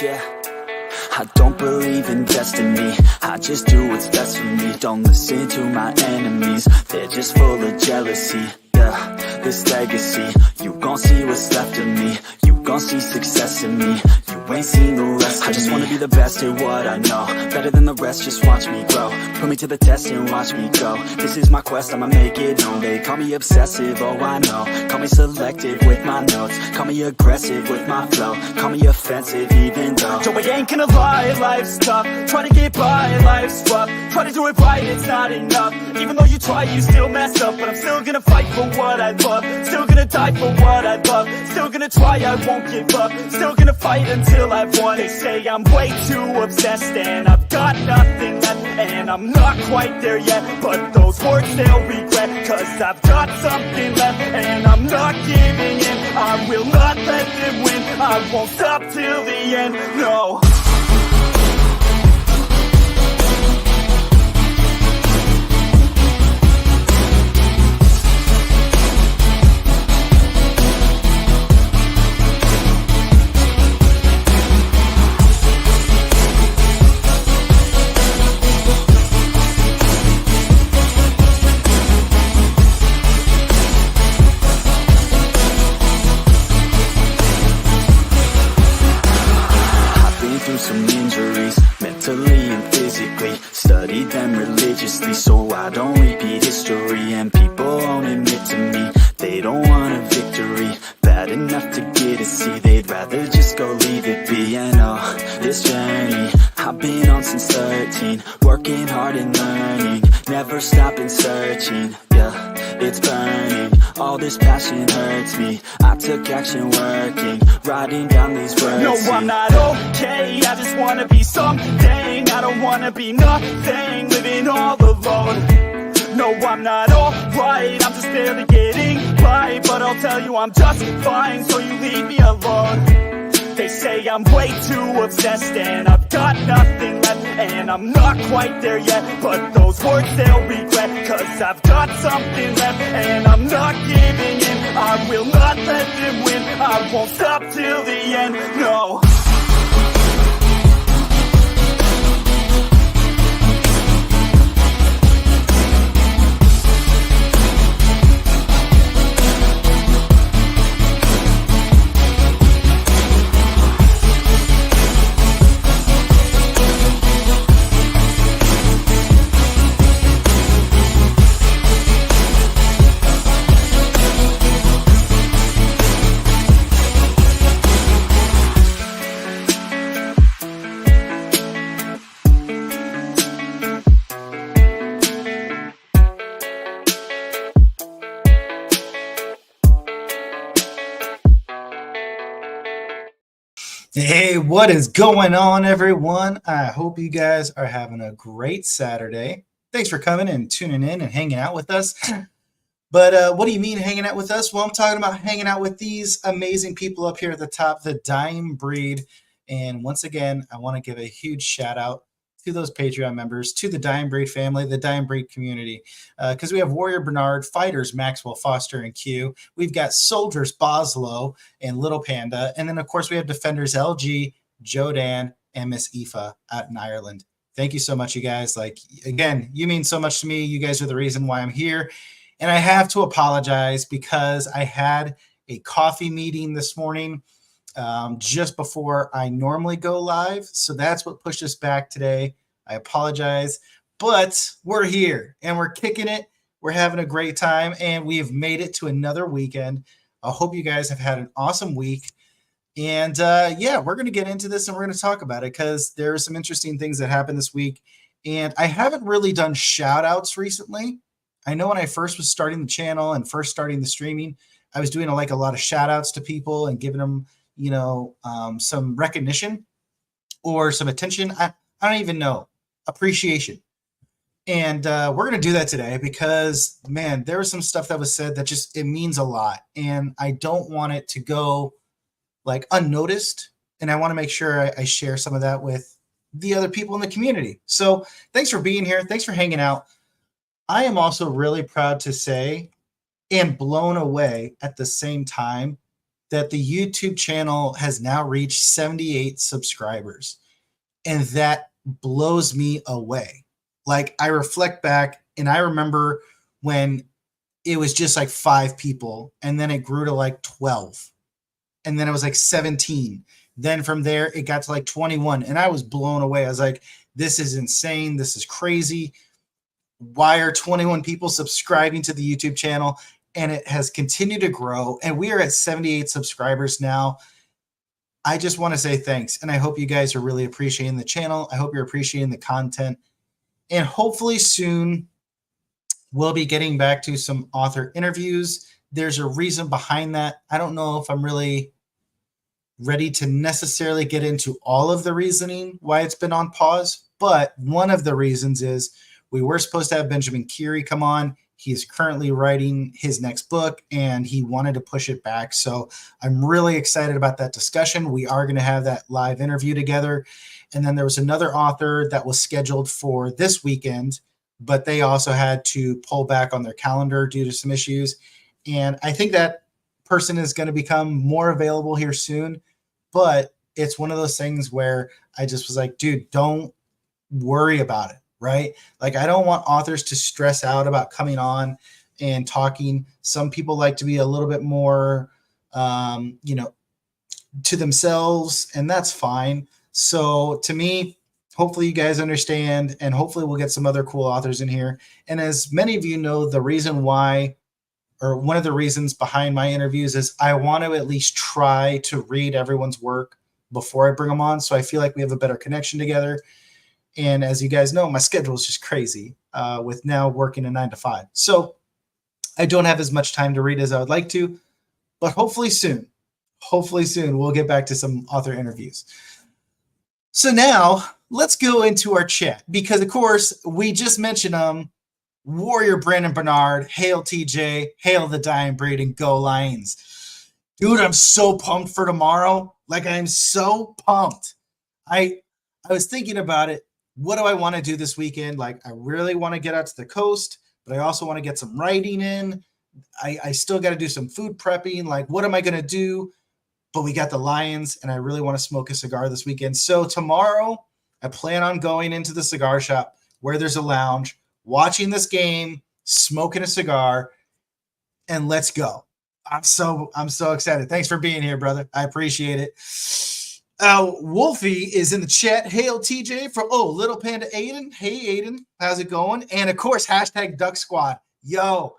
Yeah, I don't believe in destiny, I just do what's best for me. Don't listen to my enemies, they're just full of jealousy. Yeah, this legacy, you gon' see what's left of me. You gon' see success in me, you ain't seen the rest of me. I just wanna be the best at what I know, better than the rest, just watch me grow. Put me to the test and watch me go. This is my quest, I'ma make it known. They call me obsessive, oh I know. Call me selective with my notes, call me aggressive with my flow, call me offensive even though Joe, I ain't gonna lie, life's tough. Try to get by, life's rough. Try to do it right, it's not enough. Even though you try, you still mess up. But I'm still gonna fight for what I love, still gonna die for what I love, still gonna try, I won't give up, still gonna fight until I've won. They say I'm way too obsessed and I've got nothing left, and I'm not quite there yet, but those words they'll regret, cause I've got something left and I'm not giving in. I will not let them win, I won't stop till the end, no. Some injuries, mentally and physically. Studied them religiously so I don't repeat history. And people won't admit to me they don't want a victory bad enough to get a C. They'd rather just go leave it be. And oh, this journey I've been on since 13, working hard and learning, never stopping searching. Yeah, it's burning, all this passion hurts me. I took action working, writing down these words. No, I'm not okay, I just wanna be something. I don't wanna be nothing, living all alone. No, I'm not alright, I'm just barely getting by. But I'll tell you I'm just fine, so you leave me alone. They say I'm way too obsessed and I've got nothing left, and I'm not quite there yet, but those words they'll regret, cause I've got something left and I'm not giving in. I will not let them win, I won't stop till the end, no. Hey, what is going on, everyone? I hope you guys are having a great Saturday. Thanks for coming and tuning in and hanging out with us. But what do you mean hanging out with us? Well, I'm talking about hanging out with these amazing people up here at the top, the Dying Breed. And once again, I want to give a huge shout out to those Patreon members, to the Dying Breed family, the Dying Breed community, because we have Warrior Bernard, Fighters Maxwell, Foster, and Q. We've got Soldiers Boslow and Little Panda. And then, of course, we have Defenders LG, Jodan, and Miss Aoife out in Ireland. Thank you so much, you guys. Like, again, you mean so much to me. You guys are the reason why I'm here. And I have to apologize because I had a coffee meeting this morning just before I normally go live. So that's what pushed us back today. I apologize, but we're here and we're kicking it. We're having a great time and we have made it to another weekend. I hope you guys have had an awesome week. And yeah, we're going to get into this and we're going to talk about it because there are some interesting things that happened this week. And I haven't really done shout outs recently. I know when I first was starting the channel and first starting the streaming, I was doing a lot of shout outs to people and giving them, some recognition or some attention. I don't even know, appreciation. And we're going to do that today because, man, there was some stuff that was said that just, it means a lot. And I don't want it to go like unnoticed. And I want to make sure I share some of that with the other people in the community. So thanks for being here. Thanks for hanging out. I am also really proud to say and blown away at the same time that the YouTube channel has now reached 78 subscribers. And that blows me away. Like, I reflect back and I remember when it was just like 5 people, and then it grew to like 12. And then it was like 17. Then from there, it got to like 21. And I was blown away. I was like, this is insane. This is crazy. Why are 21 people subscribing to the YouTube channel? And it has continued to grow. And we are at 78 subscribers now. I just want to say thanks. And I hope you guys are really appreciating the channel. I hope you're appreciating the content. And hopefully soon we'll be getting back to some author interviews. There's a reason behind that. I don't know if I'm really ready to necessarily get into all of the reasoning why it's been on pause, but one of the reasons is we were supposed to have Benjamin Keary come on. He's currently writing his next book and he wanted to push it back. So I'm really excited about that discussion. We are going to have that live interview together. And then there was another author that was scheduled for this weekend, but they also had to pull back on their calendar due to some issues. And I think that person is going to become more available here soon. But it's one of those things where I just was like, dude, don't worry about it, right? Like, I don't want authors to stress out about coming on and talking. Some people like to be a little bit more, to themselves, and that's fine. So to me, hopefully you guys understand, and hopefully we'll get some other cool authors in here. And as many of you know, the reason why, or one of the reasons behind my interviews, is I want to at least try to read everyone's work before I bring them on. So I feel like we have a better connection together. And as you guys know, my schedule is just crazy with now working a 9 to 5. So I don't have as much time to read as I would like to, but hopefully soon we'll get back to some author interviews. So now let's go into our chat, because of course we just mentioned Warrior Brandon Bernard, hail TJ, hail the Dying Breed, and go Lions. Dude, I'm so pumped for tomorrow. Like, I'm so pumped. I was thinking about it. What do I want to do this weekend? Like, I really want to get out to the coast, but I also want to get some writing in. I still got to do some food prepping. Like, what am I going to do? But we got the Lions, and I really want to smoke a cigar this weekend. So tomorrow, I plan on going into the cigar shop where there's a lounge, watching this game, smoking a cigar, and let's go. I'm so excited. Thanks for being here, brother. I appreciate it. Wolfie is in the chat. Hail TJ from Little Panda Aiden. Hey Aiden, how's it going? And of course, hashtag Duck Squad. Yo,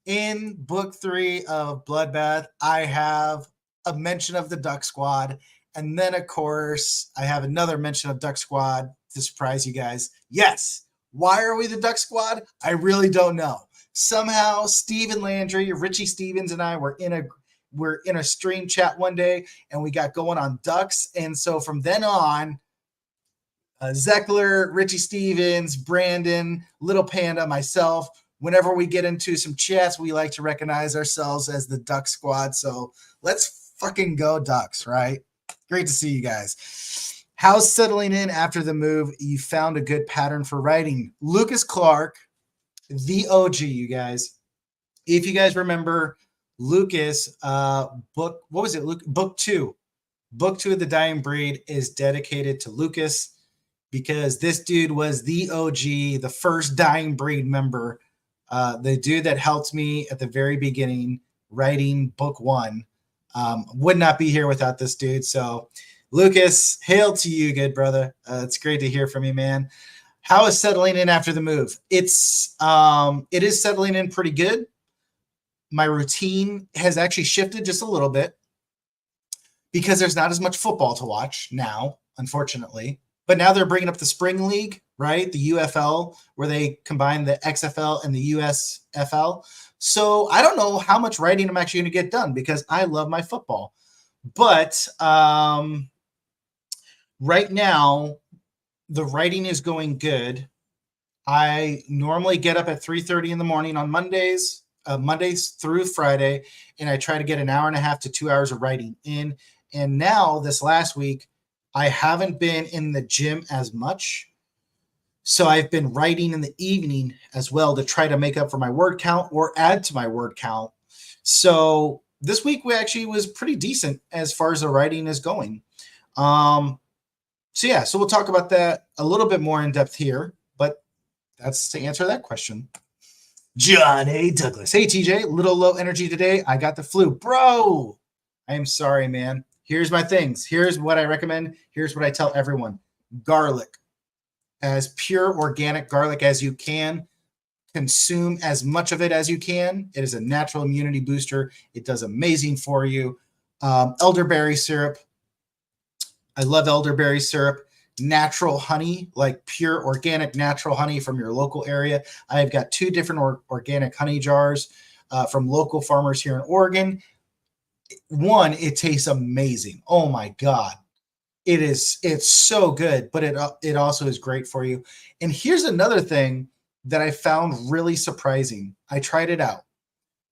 in book 3 of Bloodbath, I have a mention of the Duck Squad. And then, of course, I have another mention of Duck Squad to surprise you guys. Yes. Why are we the Duck Squad? I really don't know. Somehow, Stephen Landry, Richie Stevens, and I were in a stream chat one day, and we got going on ducks. And so from then on, Zeckler, Richie Stevens, Brandon, Little Panda, myself, whenever we get into some chats, we like to recognize ourselves as the Duck Squad. So let's fucking go Ducks, right? Great to see you guys. How's settling in after the move? You found a good pattern for writing. Lucas Clark, the OG, you guys. If you guys remember, Lucas, book 2. Book 2 of The Dying Breed is dedicated to Lucas, because this dude was the OG, the first Dying Breed member, the dude that helped me at the very beginning writing book 1. Would not be here without this dude. So Lucas, hail to you, good brother. It's great to hear from you, man. How is settling in after the move? It is settling in pretty good. My routine has actually shifted just a little bit because there's not as much football to watch now, unfortunately. But now they're bringing up the spring league, right? The UFL, where they combine the XFL and the USFL. So I don't know how much writing I'm actually going to get done because I love my football. But right now, the writing is going good. I normally get up at 3:30 in the morning on Mondays through Friday, and I try to get an hour and a half to 2 hours of writing in. And now this last week, I haven't been in the gym as much. So I've been writing in the evening as well to try to make up for my word count or add to my word count. So this week we actually was pretty decent as far as the writing is going. So we'll talk about that a little bit more in depth here, but that's to answer that question. John A. Douglas. Hey, TJ, little low energy today. I got the flu. Bro, I am sorry, man. Here's my things. Here's what I recommend. Here's what I tell everyone. Garlic. As pure organic garlic as you can. Consume as much of it as you can. It is a natural immunity booster. It does amazing for you. Elderberry syrup. I love elderberry syrup. Natural honey, like pure organic natural honey from your local area. I've got 2 different organic honey jars from local farmers here in Oregon. One, it tastes amazing. Oh my God. It's so good, but it also is great for you. And here's another thing that I found really surprising. I tried it out.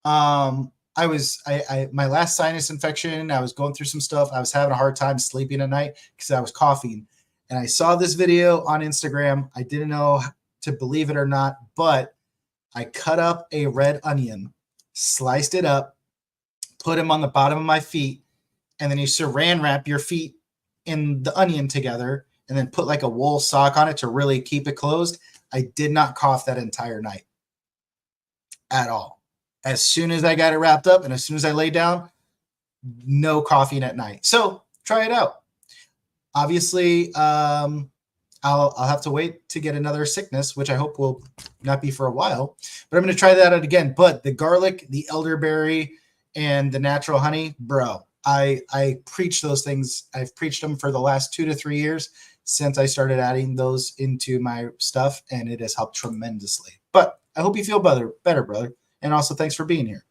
My last sinus infection, I was going through some stuff. I was having a hard time sleeping at night because I was coughing. And I saw this video on Instagram. I didn't know to believe it or not, but I cut up a red onion, sliced it up, put them on the bottom of my feet, and then you saran wrap your feet in the onion together and then put like a wool sock on it to really keep it closed. I did not cough that entire night at all. As soon as I got it wrapped up and as soon as I lay down, no coughing at night. So try it out. Obviously, I'll have to wait to get another sickness, which I hope will not be for a while. But I'm going to try that out again. But the garlic, the elderberry, and the natural honey, bro, I preach those things. I've preached them for the last 2 to 3 years since I started adding those into my stuff, and it has helped tremendously. But I hope you feel better, brother. And also, thanks for being here.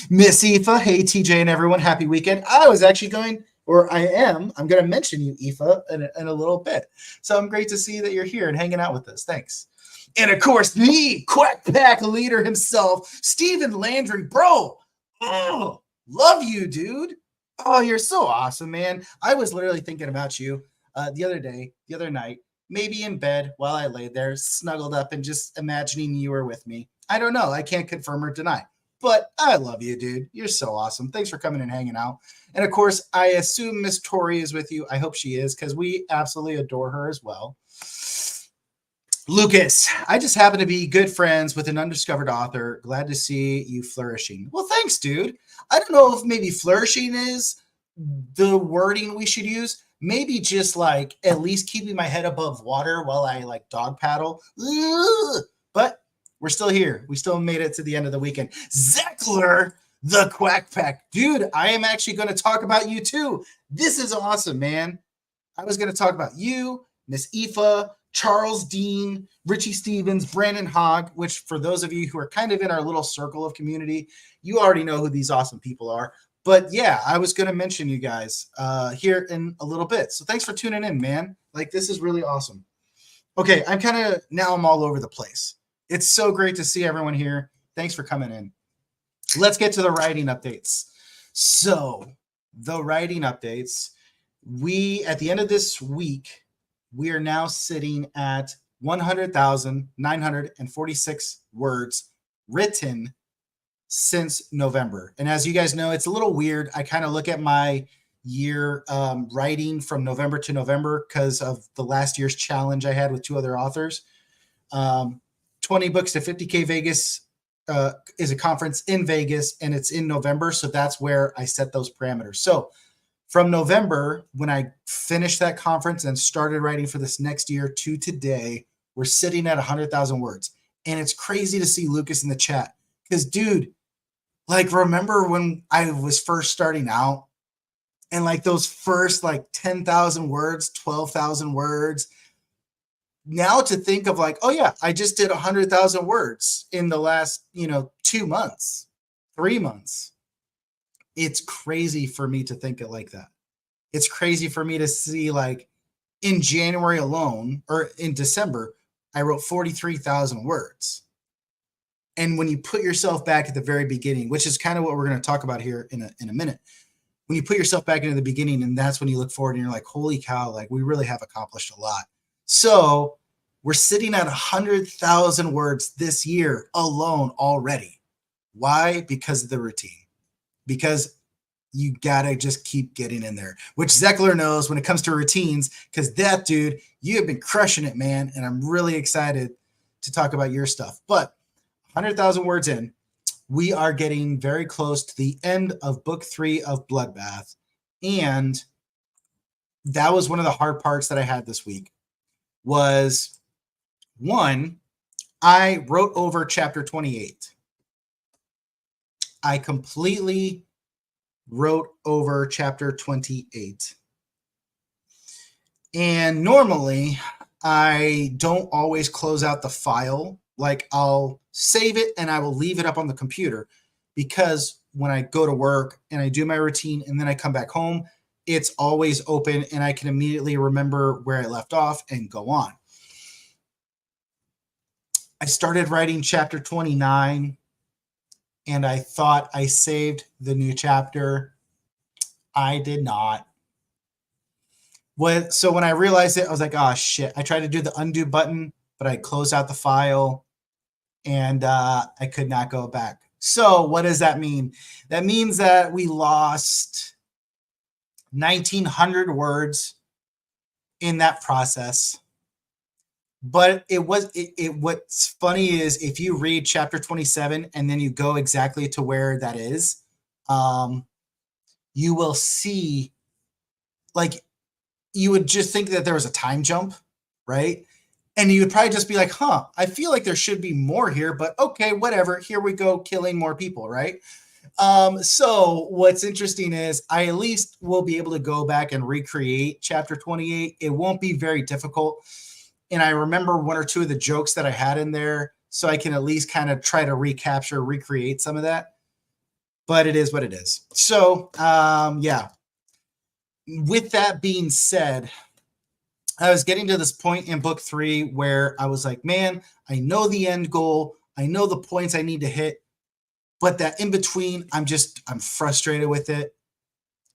Miss Aoife, hey, TJ and everyone, happy weekend. I was actually going to mention you, Aoife, in a little bit. So I'm great to see that you're here and hanging out with us. Thanks. And of course, the Quack Pack leader himself, Stephen Landry. Bro, oh, love you, dude. Oh, you're so awesome, man. I was literally thinking about you the other night, maybe in bed while I lay there, snuggled up and just imagining you were with me. I don't know. I can't confirm or deny. But I love you, dude. You're so awesome. Thanks for coming and hanging out. And of course, I assume Miss Tori is with you. I hope she is because we absolutely adore her as well. Lucas, I just happen to be good friends with an undiscovered author. Glad to see you flourishing. Well, thanks, dude. I don't know if maybe flourishing is the wording we should use. Maybe just like at least keeping my head above water while I like dog paddle. Ugh. But we're still here. We still made it to the end of the weekend. Zeckler, the Quack Pack. Dude, I am actually going to talk about you too. This is awesome, man. I was going to talk about you, Miss Aoife, Charles Dean, Richie Stevens, Brandon Hogg, which for those of you who are kind of in our little circle of community, you already know who these awesome people are. But yeah, I was going to mention you guys here in a little bit. So thanks for tuning in, man. Like, this is really awesome. Okay, I'm all over the place. It's so great to see everyone here. Thanks for coming in. Let's get to the writing updates. So the writing updates, at the end of this week, we are now sitting at 100,946 words written since November. And as you guys know, it's a little weird. I kind of look at my year writing from November to November because of the last year's challenge I had with 2 other authors. 20 Books to 50K Vegas is a conference in Vegas, and it's in November. So that's where I set those parameters. So from November, when I finished that conference and started writing for this next year to today, we're sitting at 100,000 words. And it's crazy to see Lucas in the chat because, dude, like, remember when I was first starting out and like those first like 10,000 words, 12,000 words, now to think of like, oh yeah, I just did 100,000 words in the last, 2 months, 3 months. It's crazy for me to think it like that. It's crazy for me to see like in January alone or in December, I wrote 43,000 words. And when you put yourself back at the very beginning, which is kind of what we're going to talk about here in a minute, when you put yourself back into the beginning, and that's when you look forward and you're like, holy cow, like we really have accomplished a lot. So we're sitting at 100,000 words this year alone already. Why? Because of the routine. Because you gotta just keep getting in there, which Zeckler knows when it comes to routines, because that dude, you have been crushing it, man. And I'm really excited to talk about your stuff. But 100,000 words in, we are getting very close to the end of book 3 of Bloodbath. And that was one of the hard parts that I had this week was one, I wrote over chapter 28. I completely wrote over chapter 28. And normally I don't always close out the file. Like I'll save it and I will leave it up on the computer because when I go to work and I do my routine and then I come back home, it's always open and I can immediately remember where I left off and go on. I started writing chapter 29 and I thought I saved the new chapter. I did not. So when I realized it, I was like, oh shit. I tried to do the undo button, but I closed out the file and I could not go back. So what does that mean? That means that we lost 1,900 words in that process. But what's funny is if you read chapter 27 and then you go exactly to where that is, you will see, like, you would just think that there was a time jump, right? And you would probably just be like, huh, I feel like there should be more here, but okay, whatever. Here we go, killing more people, right? So what's interesting is I at least will be able to go back and recreate chapter 28. It won't be very difficult. And I remember one or two of the jokes that I had in there, so I can at least kind of try to recreate some of that. But it is what it is. So, yeah. With that being said, I was getting to this point in book 3 where I was like, man, I know the end goal. I know the points I need to hit. But that in between, I'm frustrated with it.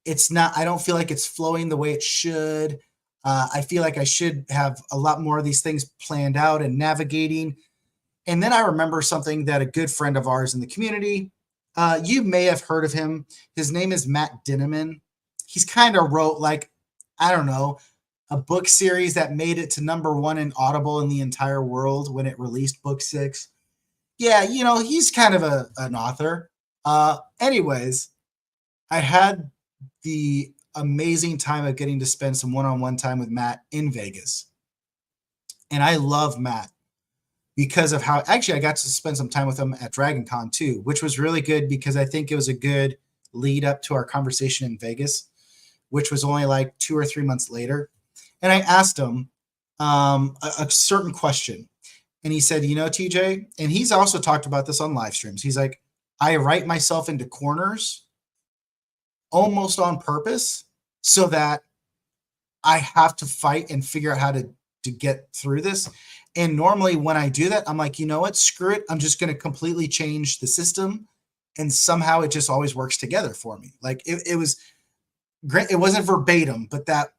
I don't feel like it's flowing the way it should. I feel like I should have a lot more of these things planned out and navigating. And then I remember something that a good friend of ours in the community, you may have heard of him. His name is Matt Dinneman. He's kind of wrote like, I don't know, a book series that made it to #1 in Audible in the entire world when it released book 6. Yeah, he's kind of an author. Anyways, I had the amazing time of getting to spend some one-on-one time with Matt in Vegas. And I love Matt because of how actually I got to spend some time with him at Dragon Con too, which was really good because I think it was a good lead up to our conversation in Vegas, which was only like 2 or 3 months later. And I asked him a certain question. And he said, TJ, and he's also talked about this on live streams. He's like, I write myself into corners almost on purpose so that I have to fight and figure out how to get through this. And normally when I do that, I'm like, you know what? Screw it. I'm just going to completely change the system. And somehow it just always works together for me. Like it was great. It wasn't verbatim, but that,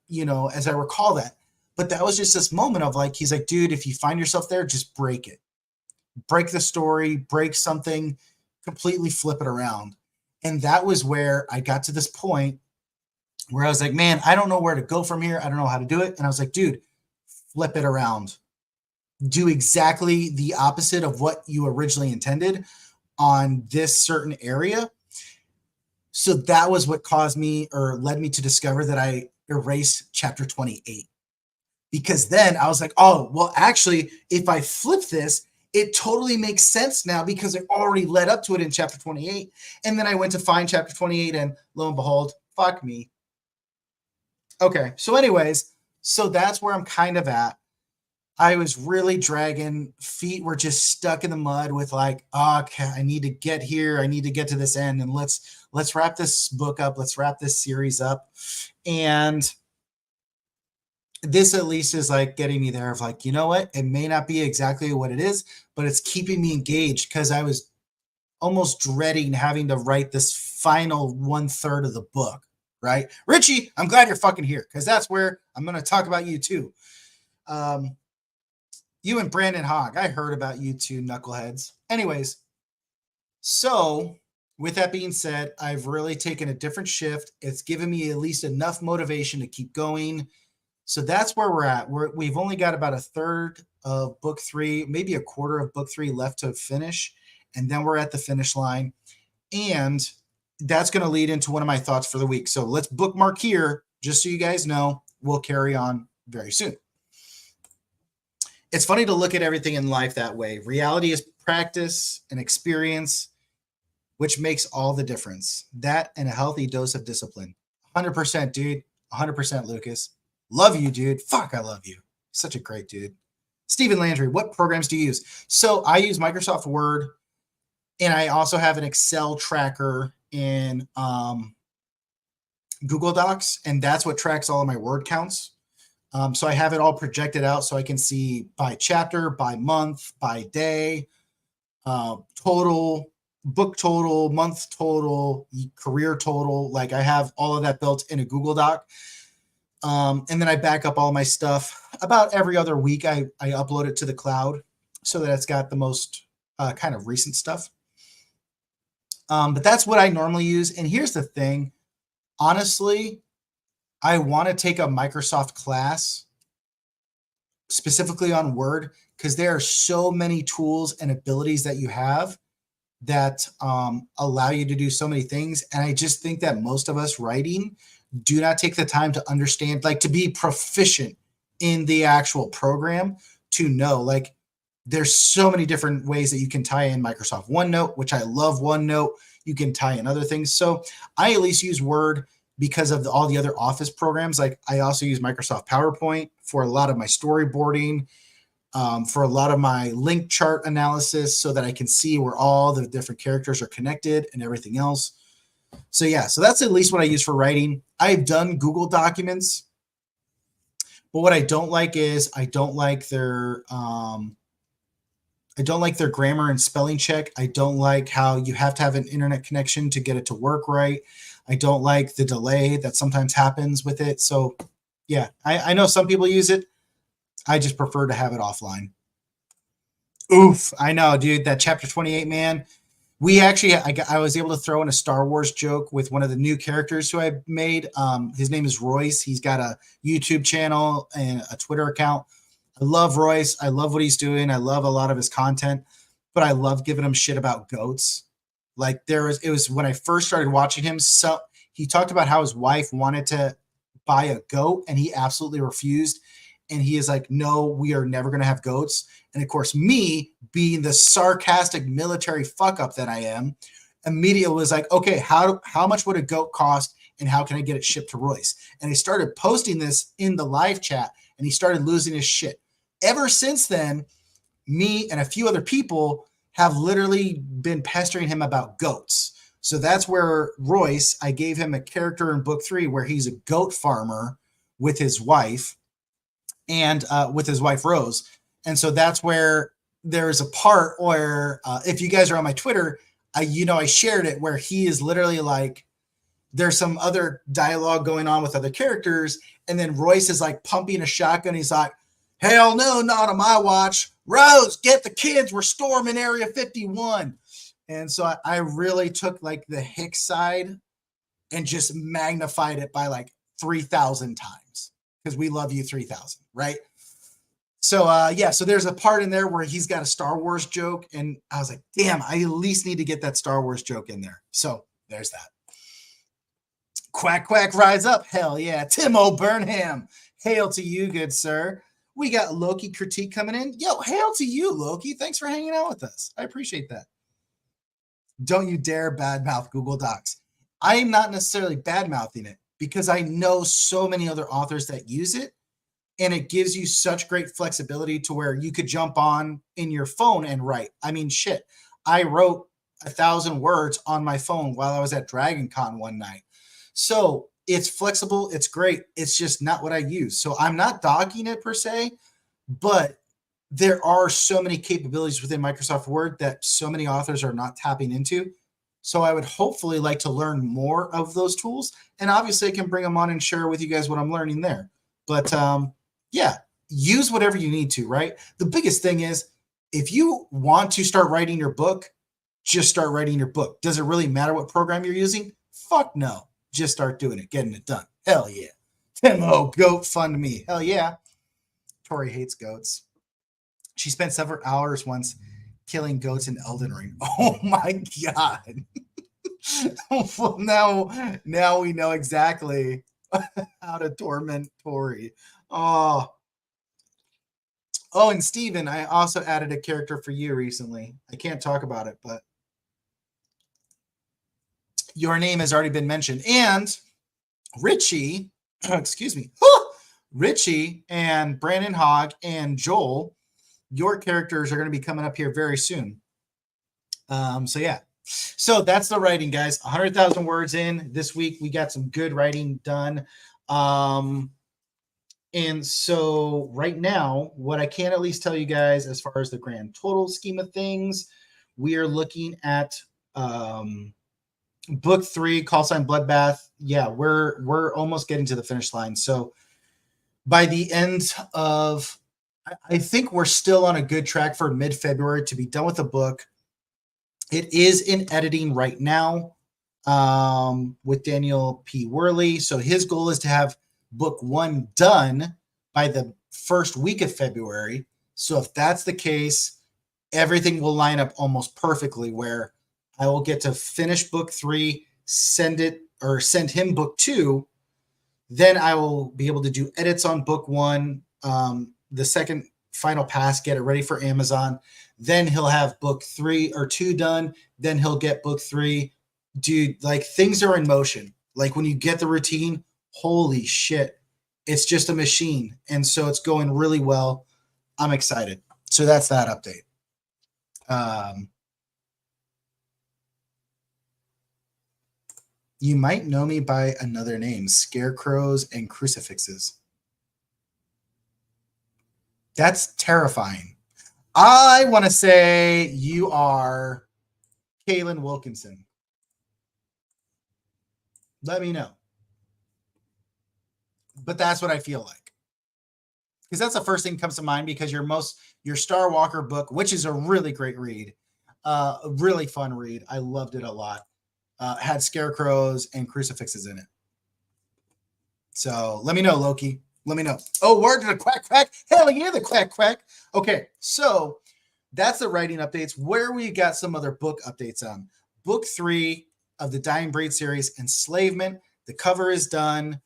as I recall that, but that was just this moment of like, he's like, dude, if you find yourself there, just break it. Break the story, break something, completely flip it around. And that was where I got to this point where I was like, man, I don't know where to go from here. I don't know how to do it. And I was like, dude, flip it around. Do exactly the opposite of what you originally intended on this certain area. So that was what caused me or led me to discover that I erased chapter 28. Because then I was like, oh, well, actually, if I flip this, it totally makes sense now because it already led up to it in chapter 28. And then I went to find chapter 28 and lo and behold, fuck me. Okay. So anyways, so that's where I'm kind of at. I was really dragging. Feet were just stuck in the mud with like, okay, I need to get here. I need to get to this end and let's wrap this book up. Let's wrap this series up. And this at least is like getting me there of like, you know what? It may not be exactly what it is, but it's keeping me engaged because I was almost dreading having to write this final 1/3 of the book, right? Richie, I'm glad you're fucking here because that's where I'm going to talk about you too. You and Brandon Hogg, I heard about you two knuckleheads. Anyways, so with that being said, I've really taken a different shift. It's given me at least enough motivation to keep going. So that's where we're at. We've only got about a third of book 3, maybe a quarter of book 3 left to finish. And then we're at the finish line. And that's going to lead into one of my thoughts for the week. So let's bookmark here, just so you guys know. We'll carry on very soon. It's funny to look at everything in life that way. Reality is practice and experience, which makes all the difference. That and a healthy dose of discipline. 100%, dude. 100%, Lucas. Love you, dude. Fuck, I love you. Such a great dude. Stephen Landry, what programs do you use? So I use Microsoft Word, and I also have an Excel tracker in Google Docs, and that's what tracks all of my word counts. So I have it all projected out so I can see by chapter, by month, by day, total, book total, month total, career total. Like I have all of that built in a Google Doc. And then I back up all my stuff about every other week. I upload it to the cloud so that it's got the most kind of recent stuff. But that's what I normally use. And here's the thing. Honestly, I want to take a Microsoft class specifically on Word because there are so many tools and abilities that you have that allow you to do so many things. And I just think that most of us writing do not take the time to understand, like to be proficient in the actual program to know, like there's so many different ways that you can tie in Microsoft OneNote, which I love OneNote. You can tie in other things. So I at least use Word because of all the other Office programs. Like I also use Microsoft PowerPoint for a lot of my storyboarding, for a lot of my link chart analysis so that I can see where all the different characters are connected and everything else. So yeah, so that's at least what I use for writing. I've done Google Documents, but what I don't like is I don't like their grammar and spelling check. I don't like how you have to have an internet connection to get it to work right. I don't like the delay that sometimes happens with it. So yeah, I know some people use it. I just prefer to have it offline. Oof, I know, dude, that chapter 28, man. We actually, I was able to throw in a Star Wars joke with one of the new characters who I made. His name is Royce. He's got a YouTube channel and a Twitter account. I love Royce. I love what he's doing. I love a lot of his content, but I love giving him shit about goats. Like it was when I first started watching him. So he talked about how his wife wanted to buy a goat and he absolutely refused. And he is like, no, we are never going to have goats. And of course, me being the sarcastic military fuck up that I am, immediately was like, okay, how much would a goat cost and how can I get it shipped to Royce? And he started posting this in the live chat and he started losing his shit. Ever since then, me and a few other people have literally been pestering him about goats. So that's where Royce, I gave him a character in book 3 where he's a goat farmer with his wife and with his wife Rose. And so that's where there's a part where if you guys are on my Twitter, I shared it where he is literally like, there's some other dialogue going on with other characters. And then Royce is like pumping a shotgun. He's like, hell no, not on my watch. Rose, get the kids. We're storming Area 51. And so I really took like the Hicks side and just magnified it by like 3,000 times because we love you 3,000, right? So yeah, so there's a part in there where he's got a Star Wars joke. And I was like, damn, I at least need to get that Star Wars joke in there. So there's that. Quack, quack, rise up. Hell yeah. Tim O'Burnham. Hail to you, good sir. We got Loki critique coming in. Yo, hail to you, Loki. Thanks for hanging out with us. I appreciate that. Don't you dare badmouth Google Docs. I am not necessarily badmouthing it because I know so many other authors that use it, and it gives you such great flexibility to where you could jump on in your phone and write. I mean, shit. I wrote 1,000 words on my phone while I was at Dragon Con one night. So it's flexible. It's great. It's just not what I use. So I'm not dogging it per se, but there are so many capabilities within Microsoft Word that so many authors are not tapping into. So I would hopefully like to learn more of those tools. And obviously I can bring them on and share with you guys what I'm learning there. But yeah, use whatever you need to, right? The biggest thing is if you want to start writing your book, just start writing your book. Does it really matter what program you're using? Fuck no. Just start doing it, getting it done. Hell yeah. Timo, goat fund me. Hell yeah. Tori hates goats. She spent several hours once killing goats in Elden Ring. Oh my god. Well, now we know exactly how to torment Tori. Oh, and Steven, I also added a character for you recently. I can't talk about it, but your name has already been mentioned. And Richie, excuse me, Richie and Brandon Hogg and Joel, your characters are going to be coming up here very soon. So yeah. So that's the writing, guys. 100,000 words in this week. We got some good writing done. And so right now, what I can at least tell you guys as far as the grand total scheme of things, we are looking at book 3, Call Sign Bloodbath. Yeah, we're almost getting to the finish line. So by the end of, I think we're still on a good track for mid-February to be done with the book. It is in editing right now with Daniel P. Worley. So his goal is to have book 1 done by the first week of February. So if that's the case, everything will line up almost perfectly where I will get to finish book 3, send him book 2. Then I will be able to do edits on book 1, the second final pass, get it ready for Amazon. Then he'll have book 3 or 2 done. Then he'll get book 3. Dude, like things are in motion. Like when you get the routine, holy shit, it's just a machine. And so it's going really well. I'm excited. So that's that update. You might know me by another name, Scarecrows and Crucifixes. That's terrifying. I want to say you are Kaylin Wilkinson. Let me know. But that's what I feel like. Because that's the first thing that comes to mind because your Star Walker book, which is a really great read, a really fun read. I loved it a lot. Had scarecrows and crucifixes in it. So let me know, Loki. Let me know. Oh, word to the quack quack. Hell yeah, the quack quack. Okay, so that's the writing updates. Where we got some other book updates on. Book 3 of the Dying Breed series, Enslavement. The cover is done.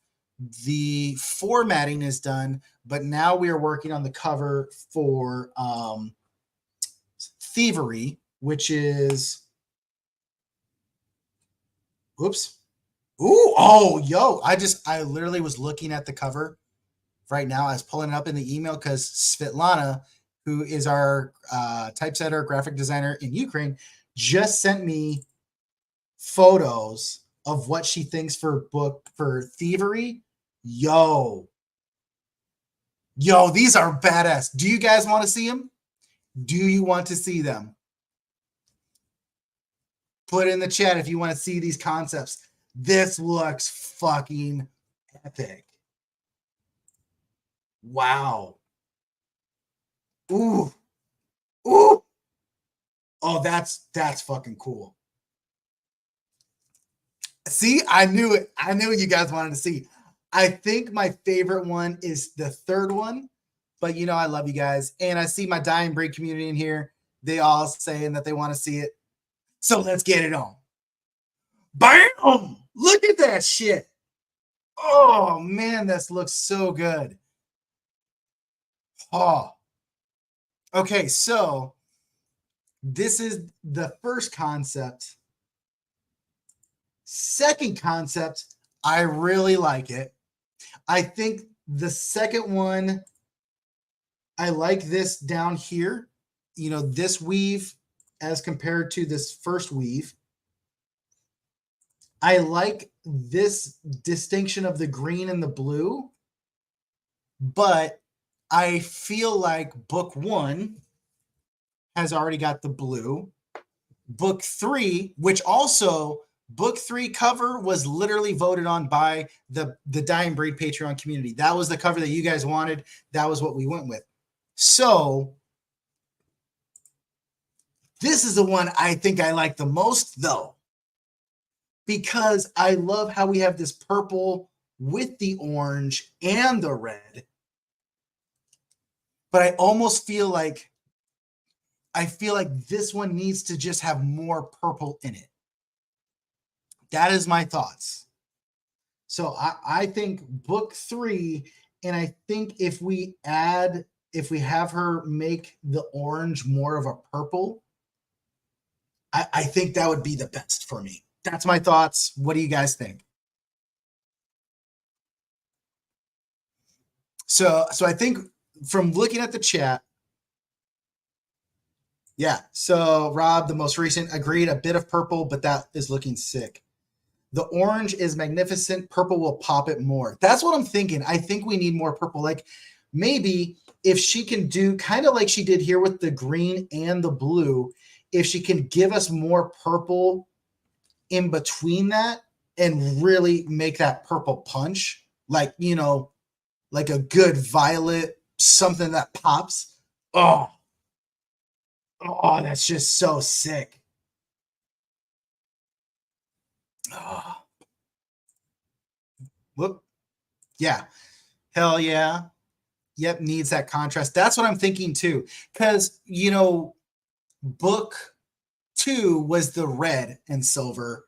The formatting is done. But now we are working on the cover for Thievery, which is... Oops. Ooh, oh, yo. I literally was looking at the cover right now. I was pulling it up in the email because Svetlana, who is our typesetter, graphic designer in Ukraine, just sent me photos of what she thinks for Thievery. Yo, these are badass. Do you guys want to see them? Do you want to see them? Put in the chat if you want to see these concepts. This looks fucking epic. Wow. Ooh. Ooh. Oh, that's fucking cool. See, I knew it. I knew what you guys wanted to see. I think my favorite one is the third one, but you know, I love you guys. And I see my Dying Breed community in here. They all saying that they want to see it. So let's get it on. Bam! Look at that shit. Oh, man, this looks so good. Oh. Okay, so this is the first concept. Second concept, I really like it. I think the second one, I like this down here. You know, this weave as compared to this first weave. I like this distinction of the green and the blue, but I feel like book 1 has already got the blue. Book 3, which also book 3 cover was literally voted on by the Dying Breed Patreon community. That was the cover that you guys wanted. That was what we went with. So This is the one I think I like the most, though, because I love how we have this purple with the orange and the red. But I almost feel like this one needs to just have more purple in it. That is my thoughts. So I think book 3, and I think if we have her make the orange more of a purple, I think that would be the best for me. That's my thoughts. What do you guys think? So I think from looking at the chat, yeah. So Rob, the most recent, agreed, a bit of purple, but that is looking sick. The orange is magnificent. Purple will pop it more. That's what I'm thinking. I think we need more purple. Like maybe if she can do kind of like she did here with the green and the blue, if she can give us more purple in between that and really make that purple punch, like, you know, like a good violet, something that pops. Oh, that's just so sick. Oh. Whoop. Yeah. Hell yeah. Yep. Needs that contrast. That's what I'm thinking too. Because, you know, book 2 was the red and silver.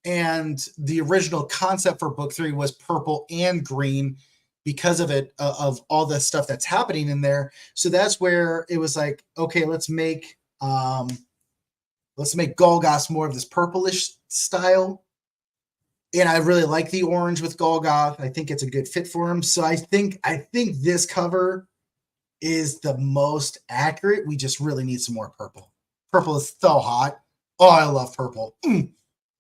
And the original concept for book 3 was purple and green because of it, of all the stuff that's happening in there. So that's where it was like, okay, let's make Golgoth more of this purplish style. And I really like the orange with Golgoth. I think it's a good fit for him. So I think this cover is the most accurate. We just really need some more purple. Purple is so hot. Oh, I love purple. I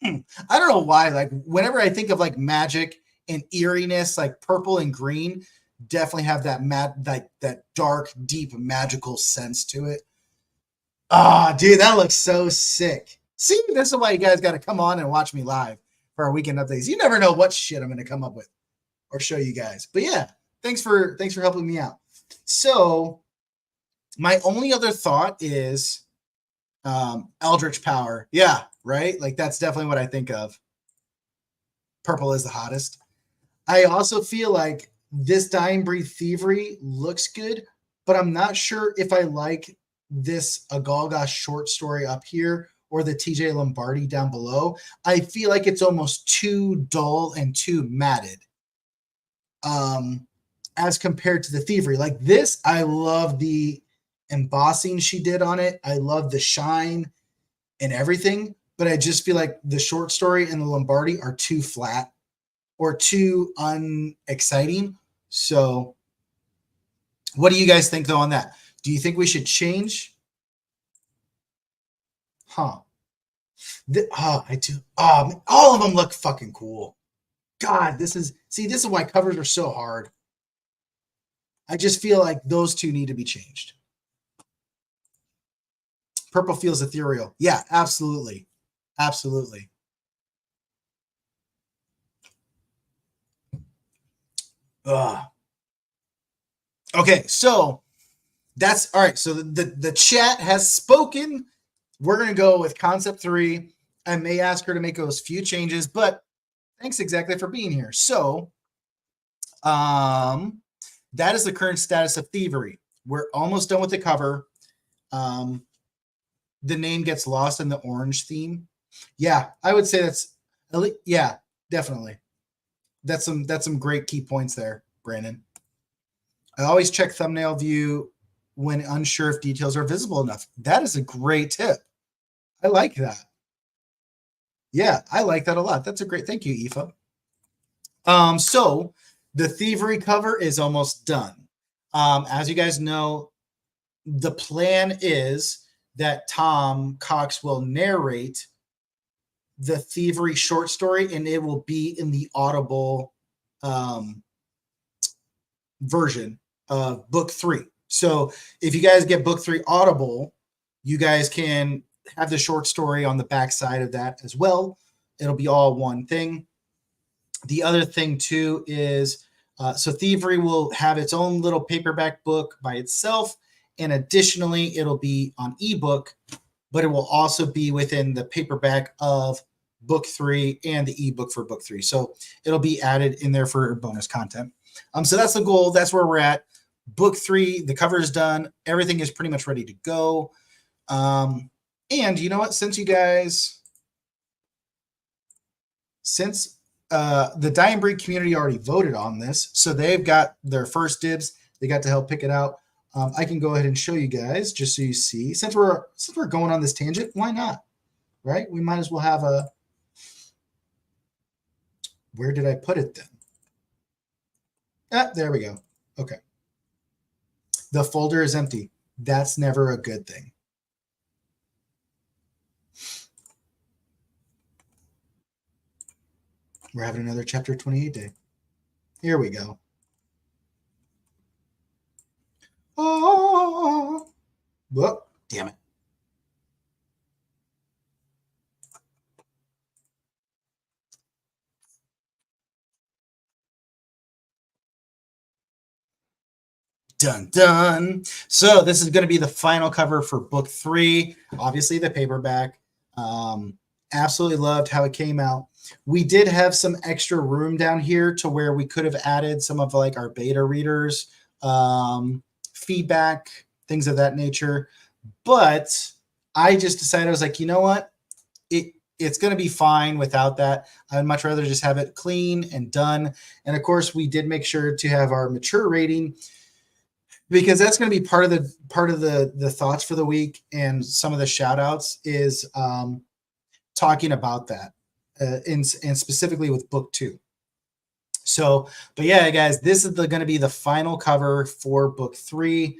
don't know why. Like whenever I think of like magic and eeriness, like purple and green definitely have that that dark, deep, magical sense to it. Ah, dude, that looks so sick. See, this is why you guys got to come on and watch me live for our weekend updates. You never know what shit I'm going to come up with or show you guys. But yeah, thanks for helping me out. So my only other thought is Eldritch Power. Yeah, right? Like that's definitely what I think of. Purple is the hottest. I also feel like this Dying Breed Thievery looks good, but I'm not sure if I like this A Golgoth short story up here or the TJ Lombardi down below. I feel like it's almost too dull and too matted as compared to the Thievery. Like this, I love the embossing she did on it. I love the shine and everything, but I just feel like the short story and the Lombardi are too flat or too unexciting. So what do you guys think though on that? Do you think we should change? Huh. I do. All of them look fucking cool. God, this is why covers are so hard. I just feel like those two need to be changed. Purple feels ethereal. Yeah, absolutely. Absolutely. Okay, so that's all right. So the chat has spoken. We're going to go with concept 3. I may ask her to make those few changes, but thanks exactly for being here. So that is the current status of Thievery. We're almost done with the cover. The name gets lost in the orange theme. Yeah, I would say that's, yeah, definitely. That's some great key points there, Brandon. I always check thumbnail view when unsure if details are visible enough. That is a great tip. I like that. Yeah, I like that a lot. That's a great, thank you, Aoife. So the Thievery cover is almost done. As you guys know, the plan is that Tom Cox will narrate the Thievery short story, and it will be in the Audible version of book 3. So if you guys get book 3 Audible, you guys can have the short story on the back side of that as well. It'll be all one thing. The other thing too is, so Thievery will have its own little paperback book by itself. And additionally, it'll be on ebook but it will also be within the paperback of book 3 and the ebook for book 3. So it'll be added in there for bonus content. So that's the goal. That's where we're at. Book 3, the cover is done. Everything is pretty much ready to go. And you know what? Since the Dying Breed community already voted on this, so they've got their first dibs. They got to help pick it out. I can go ahead and show you guys just so you see. Since we're going on this tangent, why not? Right? We might as well have a. Where did I put it then? Ah, there we go. Okay. The folder is empty. That's never a good thing. We're having another chapter 28 day. Here we go. Oh, whoop, damn it. Dun dun. So this is going to be the final cover for book 3. Obviously the paperback. Absolutely loved how it came out. We did have some extra room down here to where we could have added some of like our beta readers, feedback, things of that nature. But I just decided, I was like, you know what? It's going to be fine without that. I'd much rather just have it clean and done. And of course, we did make sure to have our mature rating, because that's going to be part of the thoughts for the week, and some of the shout outs is talking about that and specifically with book 2. So, but yeah, guys, this is going to be the final cover for book 3.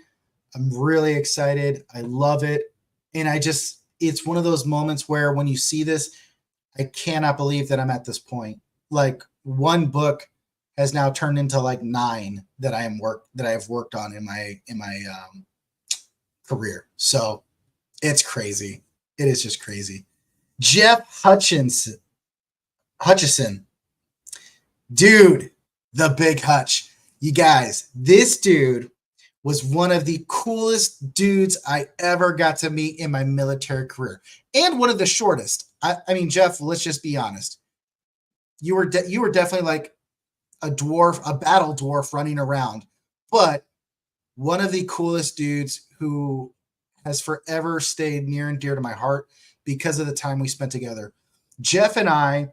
I'm really excited. I love it. And it's one of those moments where when you see this, I cannot believe that I'm at this point. Like, one book has now turned into like 9 that I have worked on in my career. So it's crazy. It is just crazy. Jeff Hutchison, dude, the big Hutch. You guys, this dude was one of the coolest dudes I ever got to meet in my military career, and one of the shortest. I mean, Jeff, let's just be honest. You were definitely like a battle dwarf running around, but one of the coolest dudes who has forever stayed near and dear to my heart because of the time we spent together. Jeff and I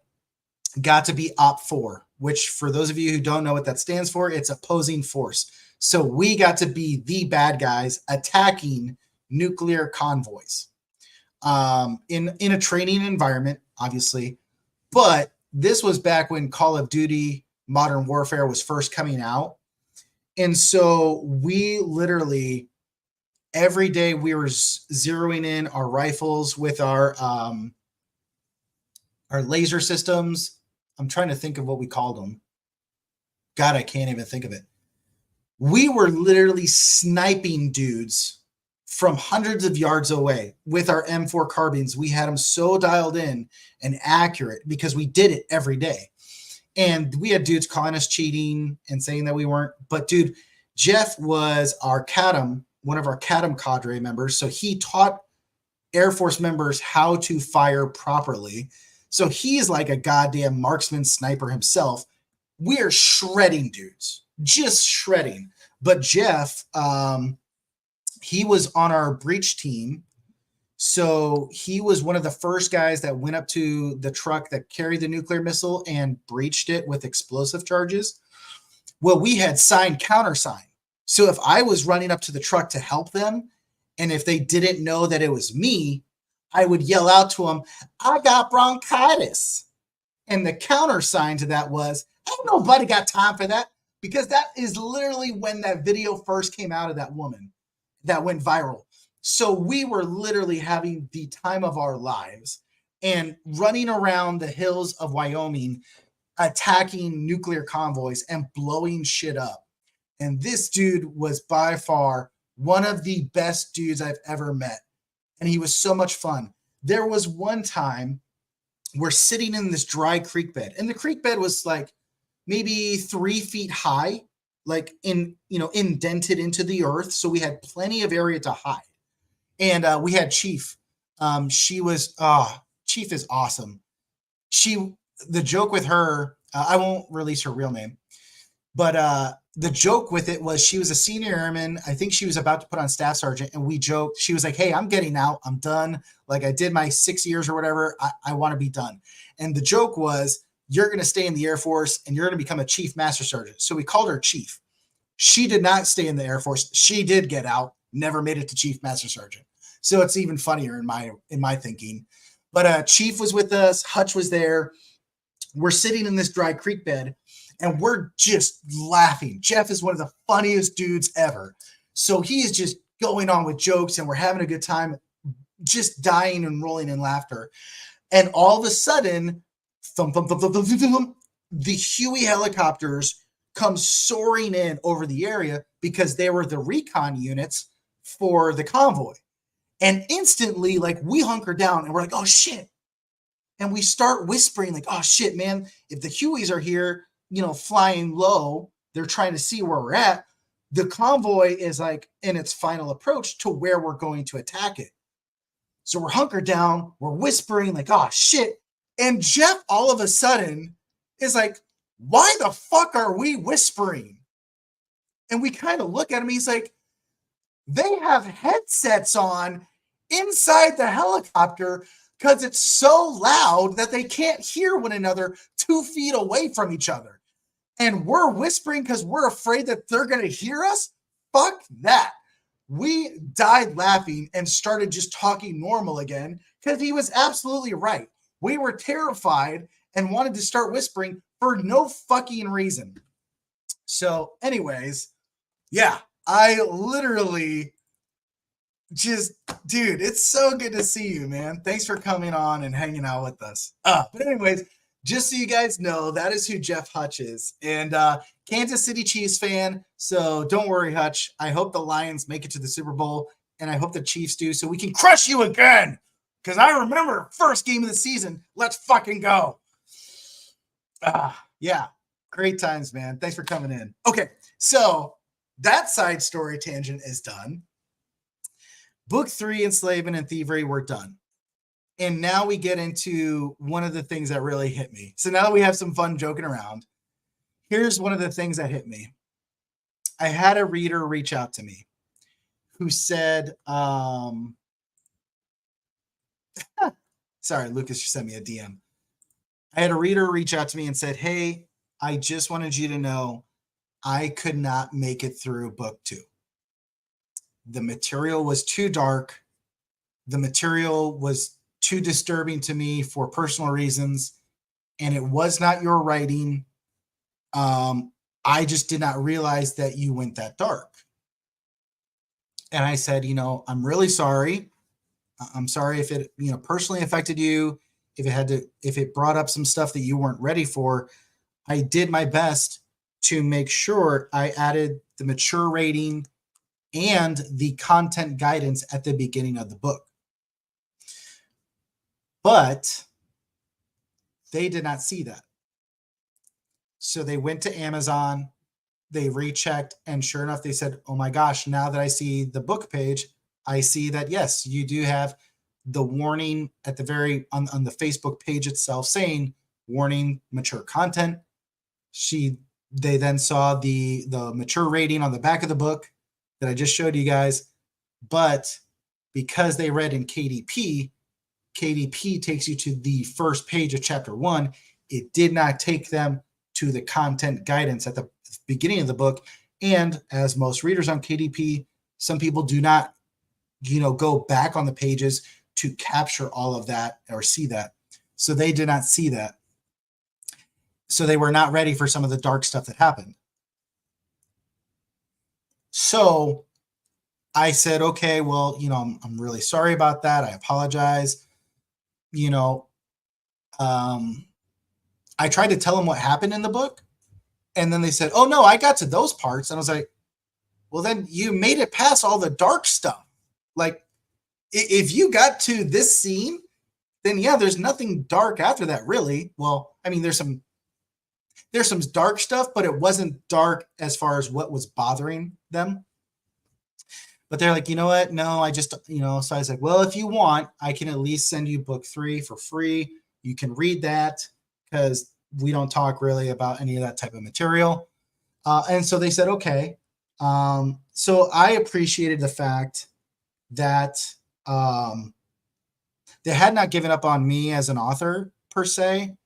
got to be Op 4, which, for those of you who don't know what that stands for, it's opposing force. So we got to be the bad guys attacking nuclear convoys in a training environment, obviously. But this was back when Call of Duty Modern Warfare was first coming out. And so we literally, every day we were zeroing in our rifles with our laser systems. I'm trying to think of what we called them. God, I can't even think of it. We were literally sniping dudes from hundreds of yards away with our M4 carbines. We had them so dialed in and accurate because we did it every day. And we had dudes calling us cheating and saying that we weren't. But dude, Jeff was our CADM, one of our CADM cadre members. So he taught Air Force members how to fire properly. So he's like a goddamn marksman sniper himself. We are shredding dudes, just shredding. But Jeff, he was on our breach team. So he was one of the first guys that went up to the truck that carried the nuclear missile and breached it with explosive charges. Well, we had countersign. So if I was running up to the truck to help them, and if they didn't know that it was me, I would yell out to them, "I got bronchitis." And the countersign to that was, ain't nobody got time for that, because that is literally when that video first came out of that woman that went viral. So we were literally having the time of our lives and running around the hills of Wyoming, attacking nuclear convoys and blowing shit up. And this dude was by far one of the best dudes I've ever met. And he was so much fun. There was one time we're sitting in this dry creek bed, and the creek bed was like maybe 3 feet high, like indented into the earth. So we had plenty of area to hide. And we had Chief She was Chief is awesome. The joke with her, I won't release her real name, but the joke with it was she was a senior airman. I think she was about to put on staff sergeant, and we joked. She was like, "Hey, I'm getting out. I'm done. Like I did my 6 years or whatever. I want to be done." And the joke was, "You're going to stay in the Air Force, and you're going to become a chief master sergeant." So we called her Chief. She did not stay in the Air Force. She did get out. Never made it to chief master sergeant. So it's even funnier in my thinking. But Chief was with us. Hutch was there. We're sitting in this dry creek bed, and we're just laughing. Jeff is one of the funniest dudes ever. So he is just going on with jokes, and we're having a good time, just dying and rolling in laughter. And all of a sudden, thump, thump, thump, thump, thump, thump, thump, the Huey helicopters come soaring in over the area because they were the recon units for the convoy. And instantly, like, we hunker down and we're like, oh shit. And we start whispering, like, oh shit, man, if the Hueys are here, flying low, they're trying to see where we're at. The convoy is like in its final approach to where we're going to attack it. So we're hunkered down, we're whispering, like, oh shit. And Jeff all of a sudden is like, why the fuck are we whispering? And we kind of look at him. He's like, they have headsets on inside the helicopter because it's so loud that they can't hear one another 2 feet away from each other. And we're whispering because we're afraid that they're going to hear us? Fuck that. We died laughing and started just talking normal again because he was absolutely right. We were terrified and wanted to start whispering for no fucking reason. So anyways, yeah, I literally just, dude, it's so good to see you, man. Thanks for coming on and hanging out with us. But anyways, just so you guys know, that is who Jeff Hutch is. And Kansas City Chiefs fan. So don't worry, Hutch. I hope the Lions make it to the Super Bowl, and I hope the Chiefs do so we can crush you again. Because I remember first game of the season. Let's fucking go. Yeah, great times, man. Thanks for coming in. Okay, so that side story tangent is done. Book 3, Enslavement and Thievery, we're done. And now we get into one of the things that really hit me. So now that we have some fun joking around, here's one of the things that hit me. I had a reader reach out to me who said, sorry, Lucas just sent me a DM. I had a reader reach out to me and said, hey, I just wanted you to know I could not make it through book 2. The material was too dark. The material was too disturbing to me for personal reasons, and it was not your writing. I just did not realize that you went that dark. And I said, I'm really sorry. I'm sorry if it, personally affected you, if it brought up some stuff that you weren't ready for. I did my best to make sure I added the mature rating and the content guidance at the beginning of the book. But they did not see that. So they went to Amazon, they rechecked, and sure enough, they said, oh my gosh, now that I see the book page, I see that, yes, you do have the warning at the on the Facebook page itself saying warning, mature content. They then saw the mature rating on the back of the book that I just showed you guys. But because they read in KDP takes you to the first page of chapter 1. It did not take them to the content guidance at the beginning of the book. And as most readers on KDP, some people do not, go back on the pages to capture all of that or see that. So they did not see that. So they were not ready for some of the dark stuff that happened. So I said, okay, well, I'm really sorry about that. I apologize. I tried to tell them what happened in the book. And then they said, oh no, I got to those parts. And I was like, well, then you made it past all the dark stuff. Like, if you got to this scene, then yeah, there's nothing dark after that, really. Well, I mean, there's some dark stuff, but it wasn't dark as far as what was bothering them. But they're like, you know what? No, I just, so I was like, well, if you want, I can at least send you book 3 for free. You can read that because we don't talk really about any of that type of material. And so they said, okay. So I appreciated the fact that they had not given up on me as an author per se.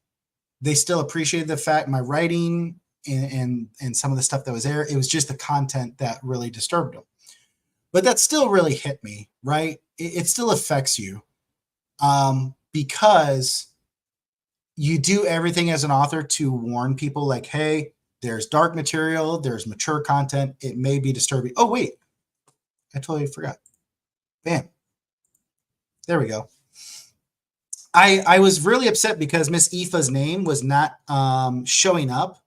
They still appreciated the fact my writing and some of the stuff that was there. It was just the content that really disturbed them. But that still really hit me, right? It still affects you because you do everything as an author to warn people like, hey, there's dark material, there's mature content. It may be disturbing. Oh, wait, I totally forgot. Bam. There we go. I was really upset because Miss Aoife's name was not showing up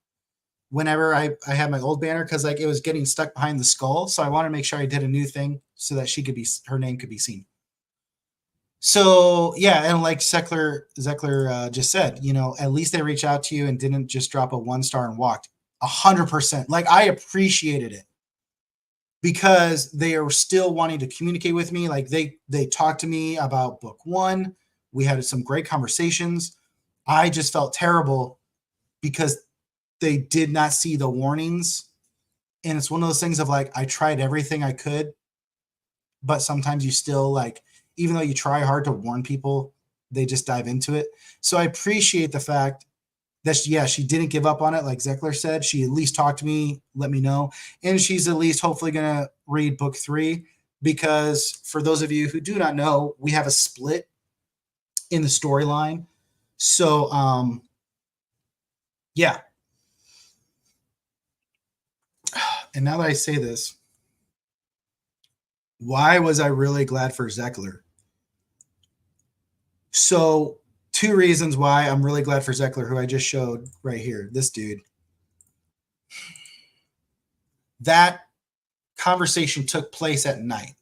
whenever I had my old banner because like it was getting stuck behind the skull. So I wanted to make sure I did a new thing so that her name could be seen. So yeah, and like Zechler just said, at least they reached out to you and didn't just drop a 1-star and walked. 100%. Like I appreciated it because they are still wanting to communicate with me. Like they talked to me about book 1. We had some great conversations. I just felt terrible because they did not see the warnings. And it's one of those things of like, I tried everything I could, but sometimes you still like, even though you try hard to warn people, they just dive into it. So I appreciate the fact that, yeah, she didn't give up on it. Like Zechler said, she at least talked to me, let me know. And she's at least hopefully going to read book 3 because for those of you who do not know, we have a split in the storyline. So, yeah. And now that I say this, why was I really glad for Zechler? So 2 reasons why I'm really glad for Zechler, who I just showed right here, this dude. That conversation took place at night,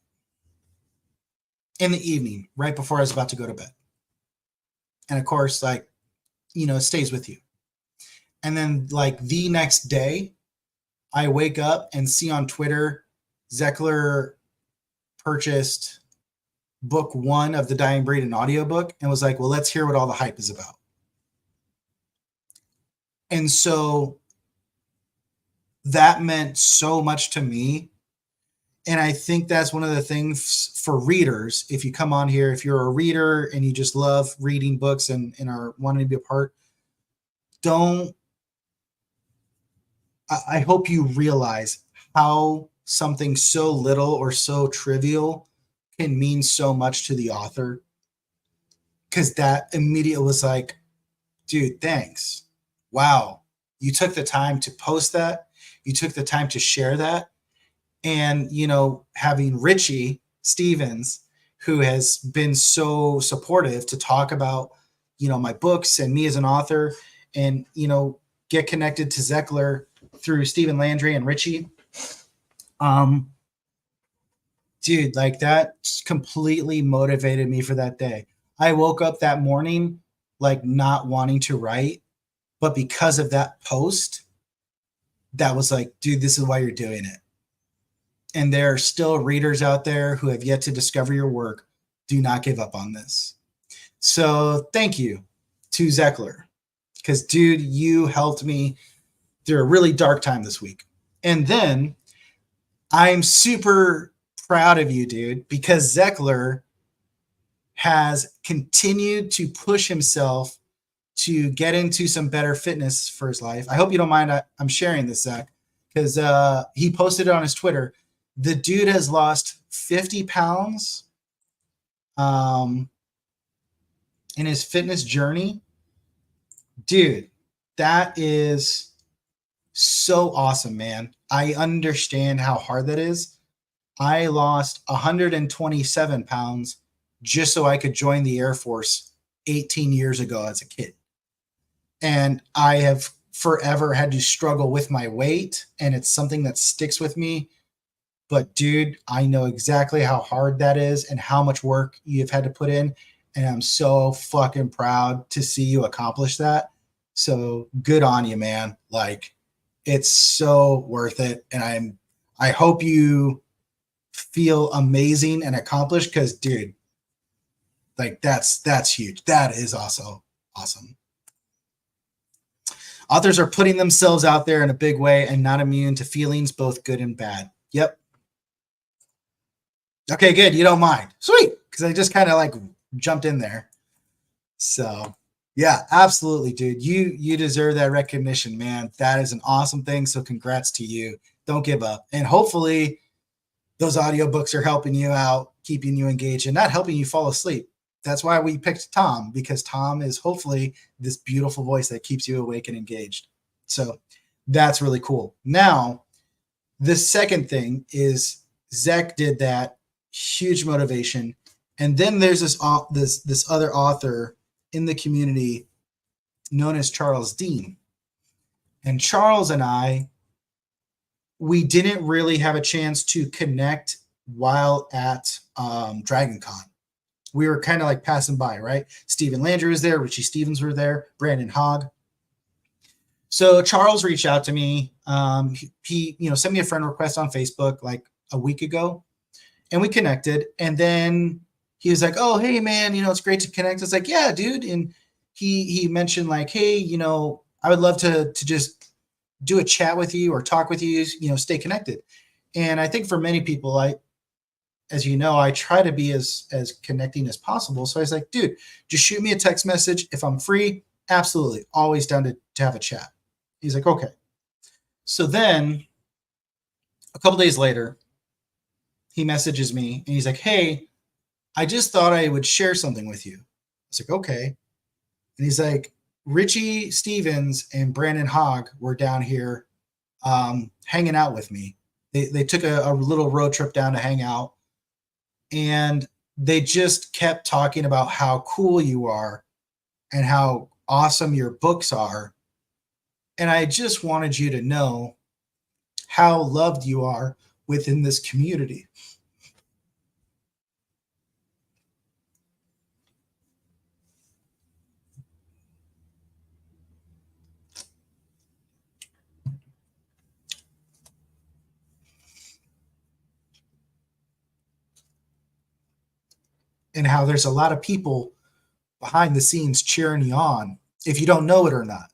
in the evening, right before I was about to go to bed. And of course, like, it stays with you. And then like the next day, I wake up and see on Twitter, Zechler purchased book 1 of The Dying Breed, an audiobook, and was like, well, let's hear what all the hype is about. And so that meant so much to me. And I think that's one of the things for readers. If you come on here, if you're a reader and you just love reading books and are wanting to be a part, I hope you realize how something so little or so trivial can mean so much to the author. Because that immediately was like, dude, thanks. Wow. You took the time to post that. You took the time to share that. And, having Richie Stevens, who has been so supportive to talk about, my books and me as an author and, get connected to Zechler through Stephen Landry and Richie. Dude, like that completely motivated me for that day. I woke up that morning, like not wanting to write, but because of that post, that was like, dude, this is why you're doing it. And there are still readers out there who have yet to discover your work. Do not give up on this. So thank you to Zechler, because dude, you helped me through a really dark time this week. And then I'm super proud of you, dude, because Zechler has continued to push himself to get into some better fitness for his life. I hope you don't mind. I'm sharing this, Zach, because he posted it on his Twitter. The dude has lost 50 pounds in his fitness journey. Dude, that is so awesome, man. I understand how hard that is. I lost 127 pounds just so I could join the Air Force 18 years ago as a kid. And I have forever had to struggle with my weight, and it's something that sticks with me. But dude, I know exactly how hard that is and how much work you've had to put in. And I'm so fucking proud to see you accomplish that. So good on you, man. Like, it's so worth it. And I hope you feel amazing and accomplished because, dude, like that's huge. That is also awesome. Authors are putting themselves out there in a big way and not immune to feelings, both good and bad. Yep. Okay, good. You don't mind. Sweet. Because I just kind of like jumped in there. So yeah, absolutely, dude. You deserve that recognition, man. That is an awesome thing. So congrats to you. Don't give up. And hopefully those audiobooks are helping you out, keeping you engaged, and not helping you fall asleep. That's why we picked Tom, because Tom is hopefully this beautiful voice that keeps you awake and engaged. So that's really cool. Now, the second thing is Zach did that, huge motivation. And then there's this other author in the community known as Charles Dean. And Charles and I, we didn't really have a chance to connect while at DragonCon. We were kind of like passing by, right? Stephen Landry was there, Richie Stevens were there, Brandon Hogg. So Charles reached out to me. He sent me a friend request on Facebook like a week ago, and we connected. And then he was like, "Oh, hey man, it's great to connect." I was like, "Yeah, dude." And he mentioned like, "Hey, I would love to just do a chat with you or talk with you, stay connected." And I think for many people, as you know, I try to be as connecting as possible. So I was like, "Dude, just shoot me a text message if I'm free. Absolutely, always down to have a chat." He's like, "Okay." So then a couple days later, he messages me and he's like, "Hey, I just thought I would share something with you." I was like, "Okay." And he's like, "Richie Stevens and Brandon Hogg were down here hanging out with me. They took a little road trip down to hang out. And they just kept talking about how cool you are and how awesome your books are. And I just wanted you to know how loved you are within this community." And how there's a lot of people behind the scenes cheering you on, if you don't know it or not.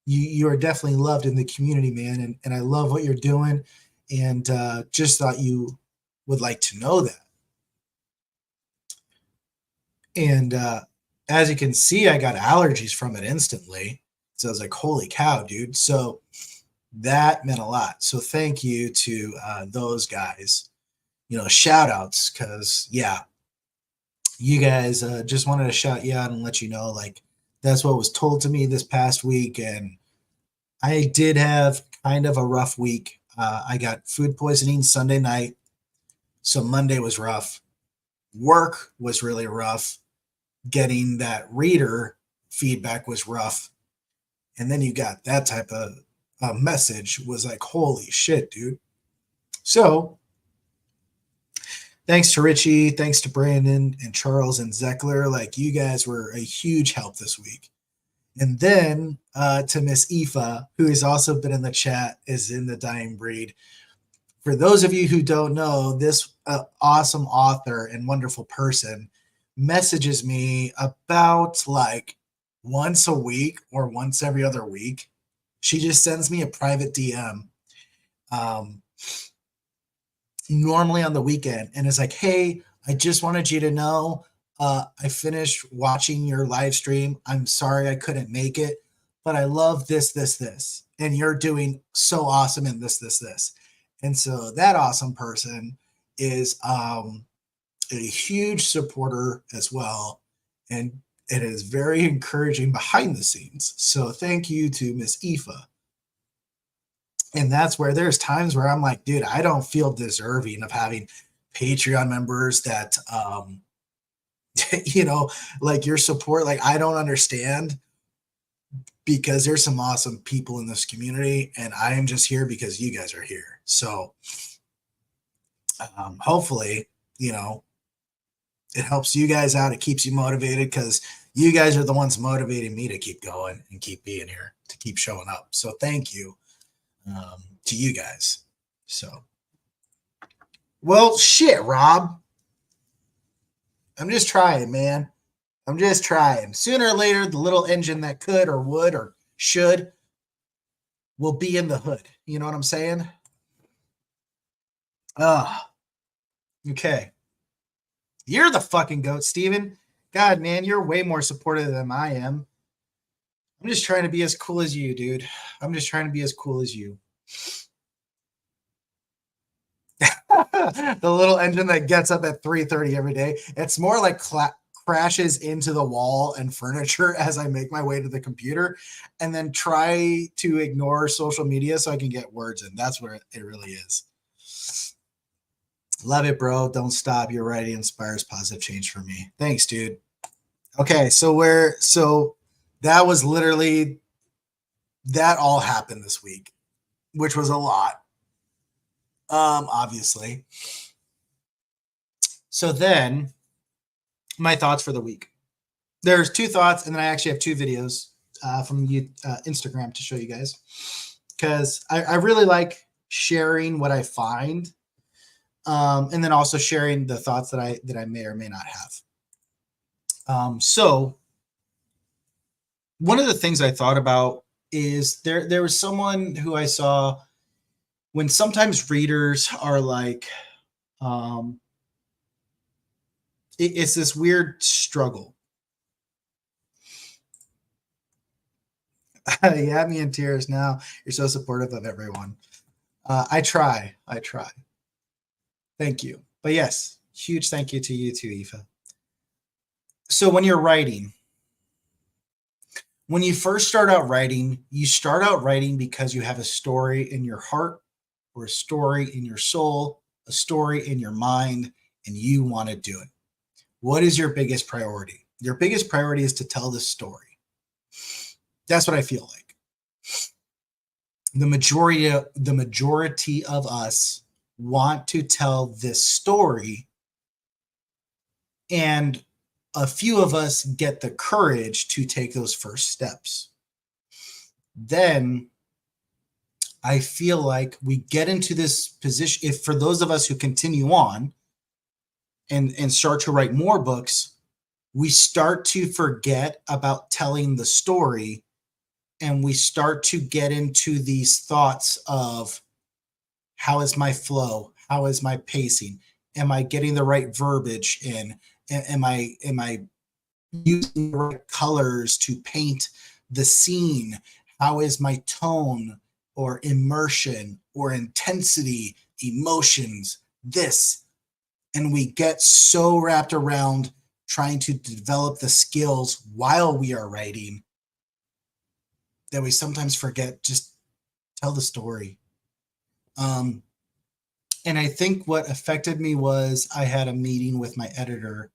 You are definitely loved in the community, man. And I love what you're doing. And just thought you would like to know that. And as you can see, I got allergies from it instantly. So I was like, holy cow, dude. So that meant a lot. So thank you to those guys. Shout outs, because, yeah, you guys just wanted to shout you out and let you know, like, that's what was told to me this past week. And I did have kind of a rough week. I got food poisoning Sunday night. So Monday was rough. Work was really rough. Getting that reader feedback was rough. And then you got that type of message, was like, holy shit, dude. So thanks to Richie, thanks to Brandon and Charles and Zeckler. Like, you guys were a huge help this week. And then to Miss Aoife, who has also been in the chat, is in the Dying Breed. For those of you who don't know, this awesome author and wonderful person messages me about like once a week or once every other week. She just sends me a private DM. Normally on the weekend, and it's like, "Hey, I just wanted you to know I finished watching your live stream. I'm sorry I couldn't make it, but I love this, and you're doing so awesome in this." And so that awesome person is a huge supporter as well, and it is very encouraging behind the scenes. So thank you to Miss Aoife. And that's where there's times where I'm like, dude, I don't feel deserving of having Patreon members that, like your support. Like, I don't understand, because there's some awesome people in this community, and I am just here because you guys are here. So hopefully, it helps you guys out. It keeps you motivated, because you guys are the ones motivating me to keep going and keep being here, to keep showing up. So thank you. To you guys. So Well, shit, Rob. I'm just trying, man. I'm just trying. Sooner or later, the little engine that could or would or should will be in the hood. You know what I'm saying? Okay. You're the fucking goat, Steven. God, man, you're way more supportive than I am. I'm just trying to be as cool as you, dude. I'm just trying to be as cool as you. The little engine that gets up at 3:30 every day. It's more like crashes into the wall and furniture as I make my way to the computer and then try to ignore social media so I can get words in. That's where it really is. Love it, bro. Don't stop. Your writing inspires positive change for me. Thanks, dude. Okay, so that was literally that all happened this week, which was a lot. Obviously. So then my thoughts for the week. There's 2 thoughts, and then I actually have 2 videos from Instagram to show you guys because I really like sharing what I find, and then also sharing the thoughts that I may or may not have. So one of the things I thought about is there was someone who I saw when sometimes readers are like, it's this weird struggle. You have me in tears now. You're so supportive of everyone. I try. Thank you. But yes, huge thank you to you too, Aoife. So when you're writing, when you first start out writing, you start out writing because you have a story in your heart or a story in your soul, a story in your mind, and you want to do it. What is your biggest priority? Your biggest priority is to tell this story. That's what I feel like. The majority of us want to tell this story, and a few of us get the courage to take those first steps. Then I feel like we get into this position, if for those of us who continue on and start to write more books, we start to forget about telling the story, and we start to get into these thoughts of, how is my flow? How is my pacing? Am I getting the right verbiage in? Am I using the right colors to paint the scene? How is my tone or immersion or intensity, emotions, this? And we get so wrapped around trying to develop the skills while we are writing that we sometimes forget, just tell the story. And I think what affected me was I had a meeting with my editor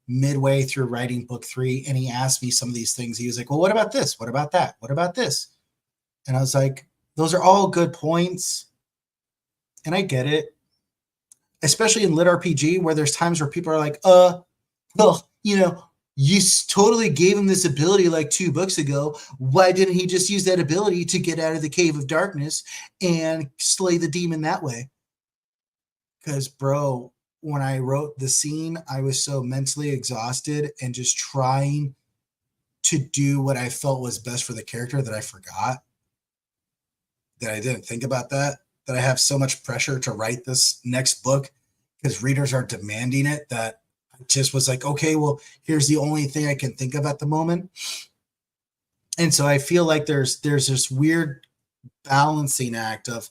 midway through writing book 3, and he asked me some of these things. He was like, well, what about this? What about that? What about this? And I was like, those are all good points. And I get it, especially in lit RPG, where there's times where people are like, well, you totally gave him this ability like 2 books ago. Why didn't he just use that ability to get out of the cave of darkness and slay the demon that way? Because, bro, when I wrote the scene, I was so mentally exhausted and just trying to do what I felt was best for the character that I forgot, that I didn't think about that I have so much pressure to write this next book because readers are demanding it, that I just was like, okay, well, here's the only thing I can think of at the moment. And so I feel like there's this weird balancing act of,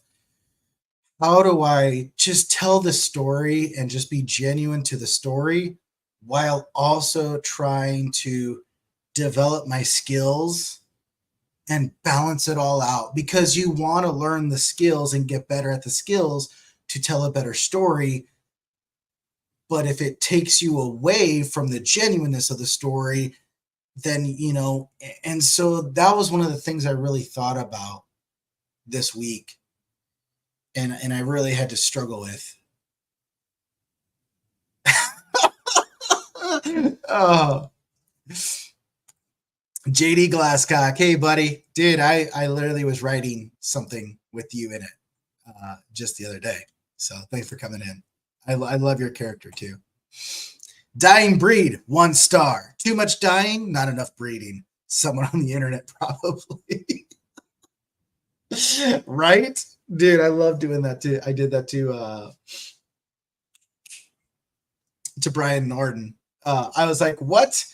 how do I just tell the story and just be genuine to the story while also trying to develop my skills and balance it all out? Because you want to learn the skills and get better at the skills to tell a better story. But if it takes you away from the genuineness of the story, then, and so that was one of the things I really thought about this week. And I really had to struggle with. Oh, JD Glasscock, hey buddy, dude, I literally was writing something with you in it just the other day. So thanks for coming in. I love your character too. Dying breed, 1 star. Too much dying, not enough breeding. Someone on the internet probably. Right? Dude, I love doing that too. I did that to Brian Norton. I was like, what?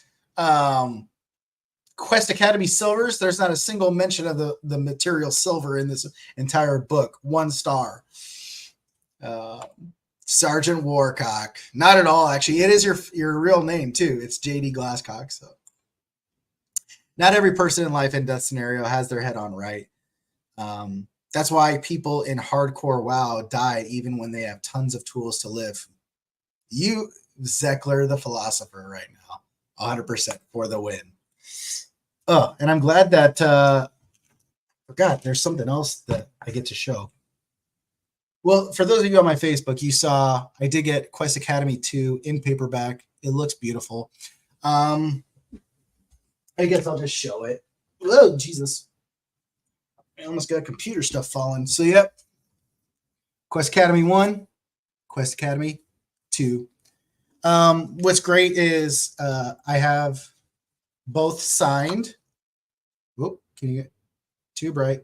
Quest Academy Silvers, there's not a single mention of the material silver in this entire book. 1 star. Sergeant Warcock. Not at all, actually. It is your real name, too. It's J.D. Glasscock. So, not every person in life and death scenario has their head on right. That's why people in hardcore WoW die even when they have tons of tools to live. You, Zekler the Philosopher, right now. 100% for the win. Oh, and I'm glad that forgot there's something else that I get to show. Well, for those of you on my Facebook, you saw I did get Quest Academy 2 in paperback. It looks beautiful. I guess I'll just show it. Oh, Jesus. I almost got computer stuff falling. So, yep. Quest Academy 1, Quest Academy 2. What's great is I have both signed. Whoop, can you get too bright?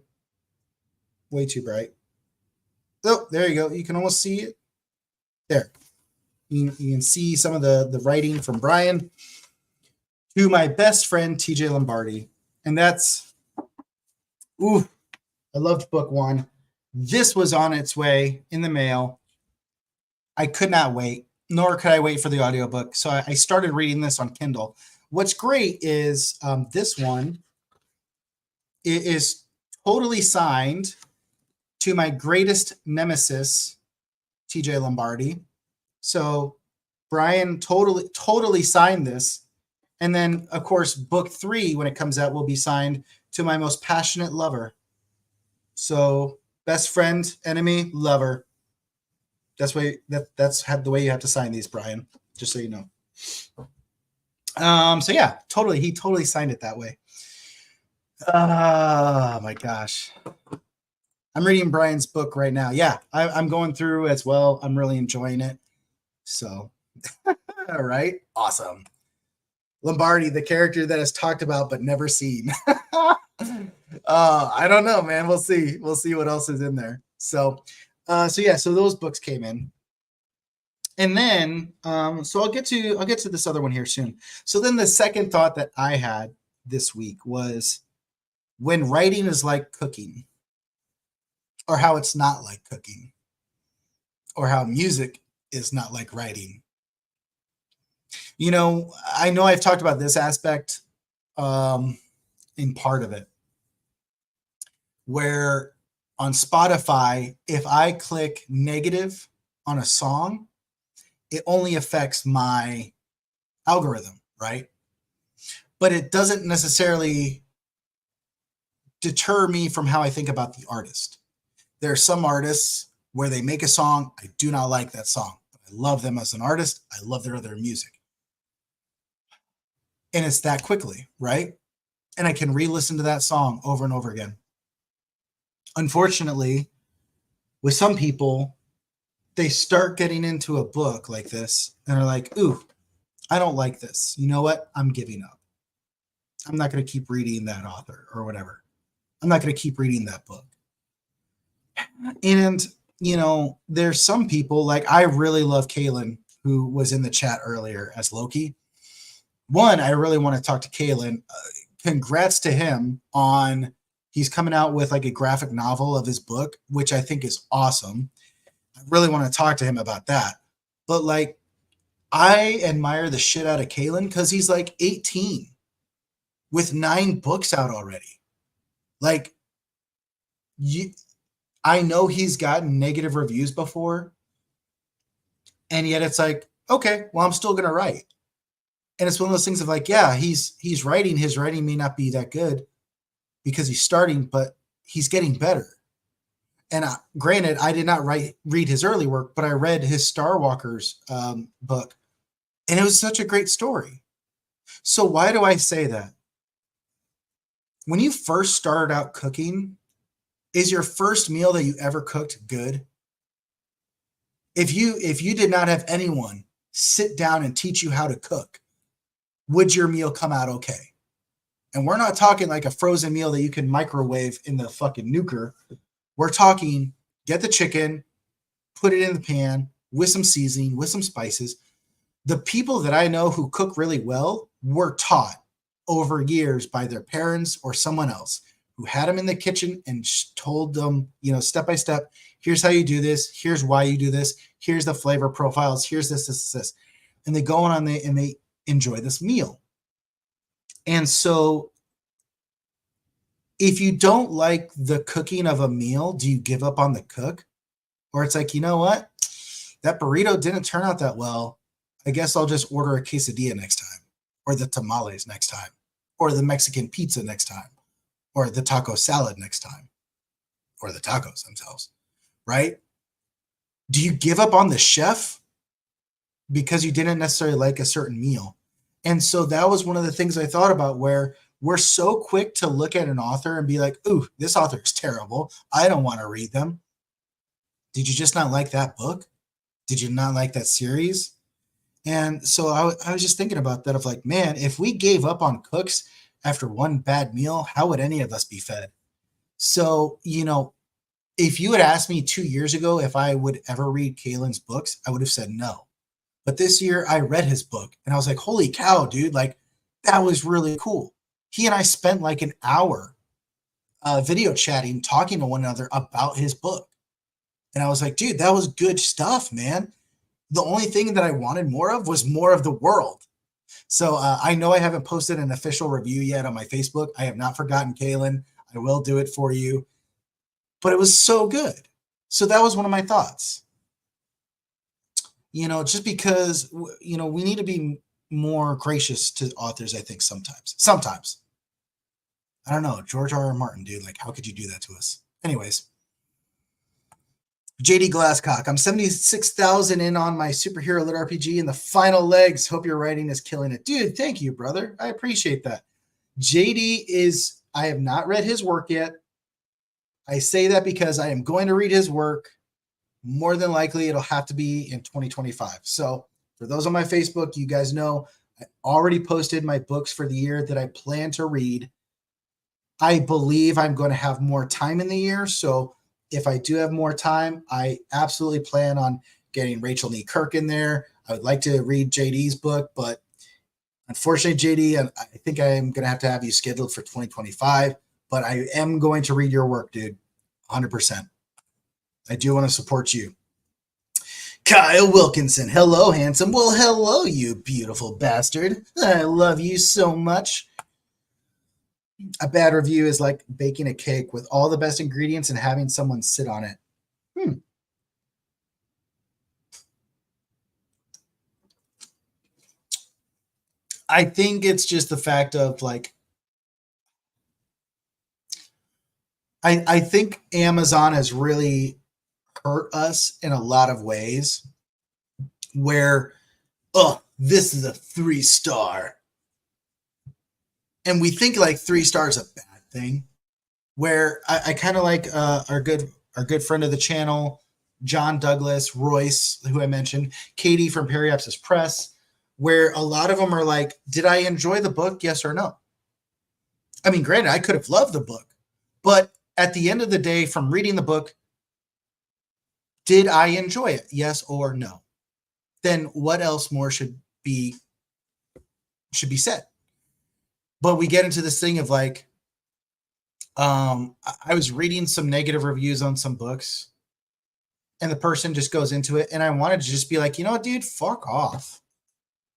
Way too bright. Oh, there you go. You can almost see it. There. You can see some of the writing from Brian to my best friend, TJ Lombardi. And that's, ooh, I loved book 1. This was on its way in the mail. I could not wait, nor could I wait for the audiobook. So I started reading this on Kindle. What's great is this one is totally signed to my greatest nemesis, TJ Lombardi. So Brian totally signed this. And then, of course, book 3, when it comes out, will be signed to my most passionate lover. So best friend, enemy, lover. That's the way you have to sign these, Brian, just so you know. So yeah, he totally signed it that way. Oh my gosh. I'm reading Brian's book right now. Yeah, I'm going through as well. I'm really enjoying it. So, all right. Awesome. Lombardi, the character that is talked about but never seen. I don't know, man. We'll see. We'll see what else is in there. So those books came in. And then, so I'll get to this other one here soon. So then the second thought that I had this week was when writing is like cooking, or how it's not like cooking, or how music is not like writing. You know I've talked about this aspect in part of it, where on Spotify, if I click negative on a song, it only affects my algorithm, right? But it doesn't necessarily deter me from how I think about the artist. There are some artists where they make a song, I do not like that song, but I love them as an artist. I love their other music. And it's that quickly, right? And I can re-listen to that song over and over again. Unfortunately, with some people, they start getting into a book like this and are like, ooh, I don't like this. You know what? I'm giving up. I'm not going to keep reading that author or whatever. I'm not going to keep reading that book. And, there's some people, like I really love Kalen, who was in the chat earlier as Loki. One, I really want to talk to Kalen. Congrats to him on, he's coming out with like a graphic novel of his book, which I think is awesome. I really want to talk to him about that. But like, I admire the shit out of Kalen because he's like 18 with 9 books out already. Like, I know he's gotten negative reviews before, and yet it's like, okay, well, I'm still going to write. And it's one of those things of like, yeah, he's writing. His writing may not be that good because he's starting, but he's getting better. And granted, I did not read his early work, but I read his Star Walkers book, and it was such a great story. So why do I say that? When you first started out cooking, is your first meal that you ever cooked good? If you did not have anyone sit down and teach you how to cook, would your meal come out okay? And we're not talking like a frozen meal that you can microwave in the fucking nuker. We're talking get the chicken, put it in the pan with some seasoning, with some spices. The people that I know who cook really well were taught over years by their parents or someone else who had them in the kitchen and told them, step by step, here's how you do this, here's why you do this, here's the flavor profiles, here's this. And they go on and they enjoy this meal. And so if you don't like the cooking of a meal, do you give up on the cook? Or it's like, you know what? That burrito didn't turn out that well. I guess I'll just order a quesadilla next time, or the tamales next time, or the Mexican pizza next time, or the taco salad next time, or the tacos themselves, right? Do you give up on the chef because you didn't necessarily like a certain meal? And so that was one of the things I thought about, where we're so quick to look at an author and be like, ooh, this author is terrible. I don't want to read them. Did you just not like that book? Did you not like that series? And so I was just thinking about that of like, man, if we gave up on cooks after one bad meal, how would any of us be fed? So, if you had asked me 2 years ago if I would ever read Kalen's books, I would have said no. But this year I read his book and I was like, holy cow, dude, like that was really cool. He and I spent like an hour video chatting, talking to one another about his book. And I was like, dude, that was good stuff, man. The only thing that I wanted more of was more of the world. So I know I haven't posted an official review yet on my Facebook. I have not forgotten Kalen. I will do it for you. But it was so good. So that was one of my thoughts. Just because, we need to be more gracious to authors, I think sometimes. I don't know. George R.R. Martin, dude, like, how could you do that to us? Anyways. JD Glasscock, I'm 76,000 in on my superhero lit RPG in the final legs. Hope your writing is killing it. Dude, thank you, brother. I appreciate that. I have not read his work yet. I say that because I am going to read his work. More than likely, it'll have to be in 2025. So for those on my Facebook, you guys know I already posted my books for the year that I plan to read. I believe I'm going to have more time in the year. So if I do have more time, I absolutely plan on getting Rachel Nee Kirk in there. I would like to read JD's book, but unfortunately, JD, I think I'm going to have you scheduled for 2025, but I am going to read your work, dude, 100%. I do want to support you. Kyle Wilkinson, hello, handsome. Well, hello, you beautiful bastard. I love you so much. A bad review is like baking a cake with all the best ingredients and having someone sit on it. I think it's just the fact of like, I think Amazon has really hurt us in a lot of ways where, this is a 3-star. And we think like 3 stars a bad thing, where I kind of like our good friend of the channel, John Douglas, Royce, who I mentioned, Katie from Periapsis Press, where a lot of them are like, did I enjoy the book? Yes or no? I mean, granted, I could have loved the book, but at the end of the day, from reading the book, did I enjoy it? Yes or no? Then what else more should be said? But we get into this thing of like, I was reading some negative reviews on some books and the person just goes into it. And I wanted to just be like, you know what, dude, fuck off.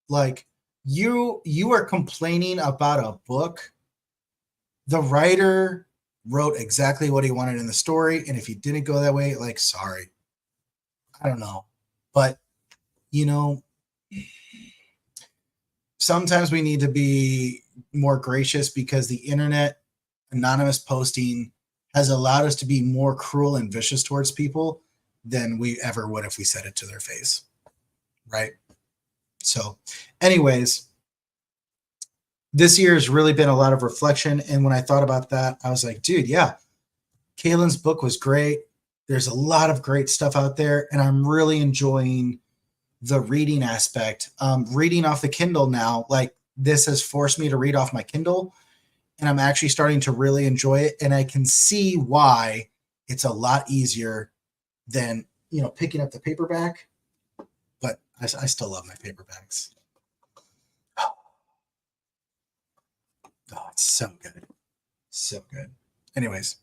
Like you are complaining about a book. The writer wrote exactly what he wanted in the story. And if he didn't go that way, like, sorry, I don't know. But sometimes we need to be more gracious because the internet anonymous posting has allowed us to be more cruel and vicious towards people than we ever would if we said it to their face. Right? So anyways, this year has really been a lot of reflection. And when I thought about that, I was like, dude, yeah, Kalen's book was great. There's a lot of great stuff out there, and I'm really enjoying the reading aspect. Reading off the Kindle now, like this has forced me to read off my Kindle, and I'm actually starting to really enjoy it. And I can see why it's a lot easier than, picking up the paperback. But I still love my paperbacks. Oh, it's so good. So good. Anyways,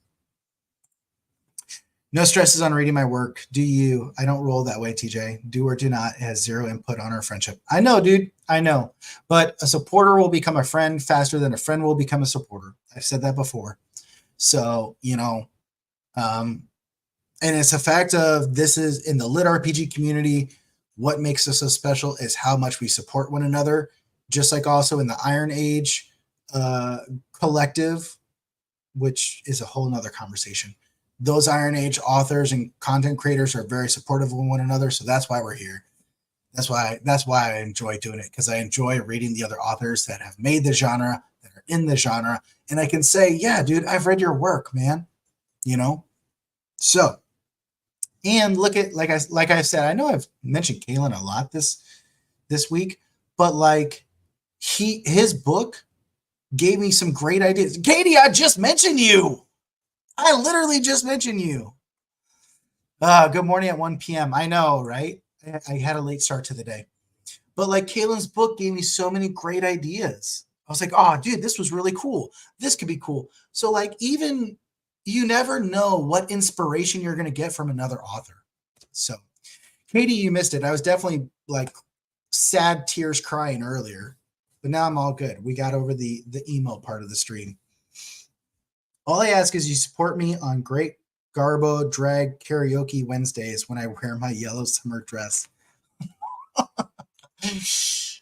no stresses on reading my work. Do you? I don't roll that way, TJ. Do or do not. It has zero input on our friendship. I know, dude. I know. But a supporter will become a friend faster than a friend will become a supporter. I've said that before. So, and it's a fact of this is in the lit RPG community. What makes us so special is how much we support one another. Just like also in the Iron Age collective, which is a whole nother conversation. Those Iron Age authors and content creators are very supportive of one another. So that's why we're here. That's why I enjoy doing it, because I enjoy reading the other authors that have made the genre, that are in the genre. And I can say, yeah, dude, I've read your work, man. So, and look at, like I said, I know I've mentioned Kalen a lot this week, but like his book gave me some great ideas. Katie, I just mentioned you. I literally just mentioned you. Good morning at 1 p.m. I know, right? I had a late start to the day. But like Kalen's book gave me so many great ideas. I was like, oh, dude, this was really cool. This could be cool. So like even you never know what inspiration you're going to get from another author. So Katie, you missed it. I was definitely like sad tears crying earlier. But now I'm all good. We got over the emo part of the stream. All I ask is you support me on Great Garbo Drag Karaoke Wednesdays when I wear my yellow summer dress.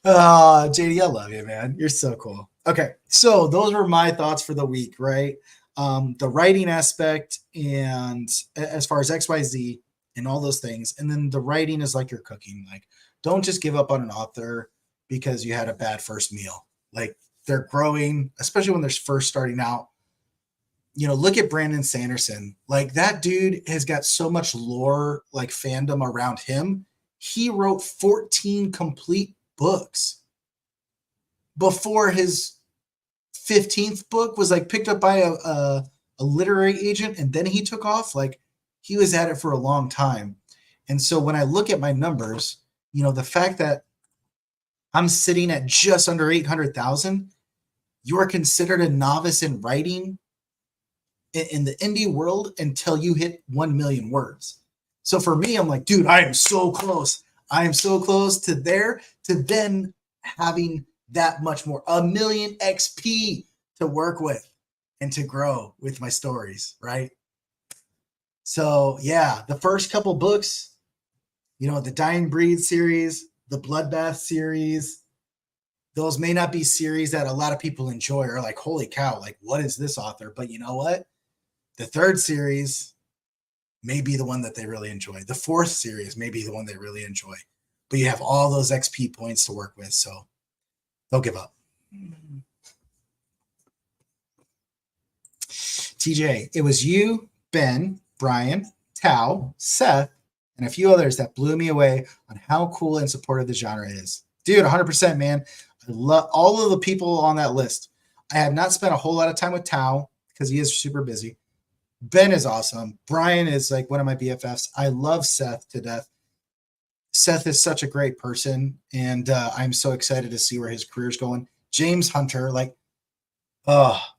JD, I love you, man. You're so cool. Okay, so those were my thoughts for the week, right? The writing aspect, and as far as XYZ and all those things. And then the writing is like your cooking. Like, don't just give up on an author because you had a bad first meal. Like, they're growing, especially when they're first starting out. Look at Brandon Sanderson. Like, that dude has got so much lore, like fandom around him. He wrote 14 complete books before his 15th book was like picked up by a literary agent, and then he took off. Like, he was at it for a long time. And so when I look at my numbers, the fact that I'm sitting at just under 800,000, you are considered a novice in writing in the indie world until you hit 1 million words. So for me, I'm like, dude, I am so close. I am so close to there, to then having that much more, 1 million XP to work with and to grow with my stories, right? So yeah, the first couple books, the Dying Breed series, the Bloodbath series, those may not be series that a lot of people enjoy or like, holy cow, like, what is this author? But you know what? The third series may be the one that they really enjoy. The fourth series may be the one they really enjoy. But you have all those XP points to work with, so don't give up. TJ, it was you, Ben, Brian, Tao, Seth, and a few others that blew me away on how cool and supportive the genre is. Dude, 100%, man. I love all of the people on that list. I have not spent a whole lot of time with Tao because he is super busy. Ben is awesome. Brian is like one of my BFFs. I love Seth to death. Seth is such a great person, and I'm so excited to see where his career's going. James Hunter,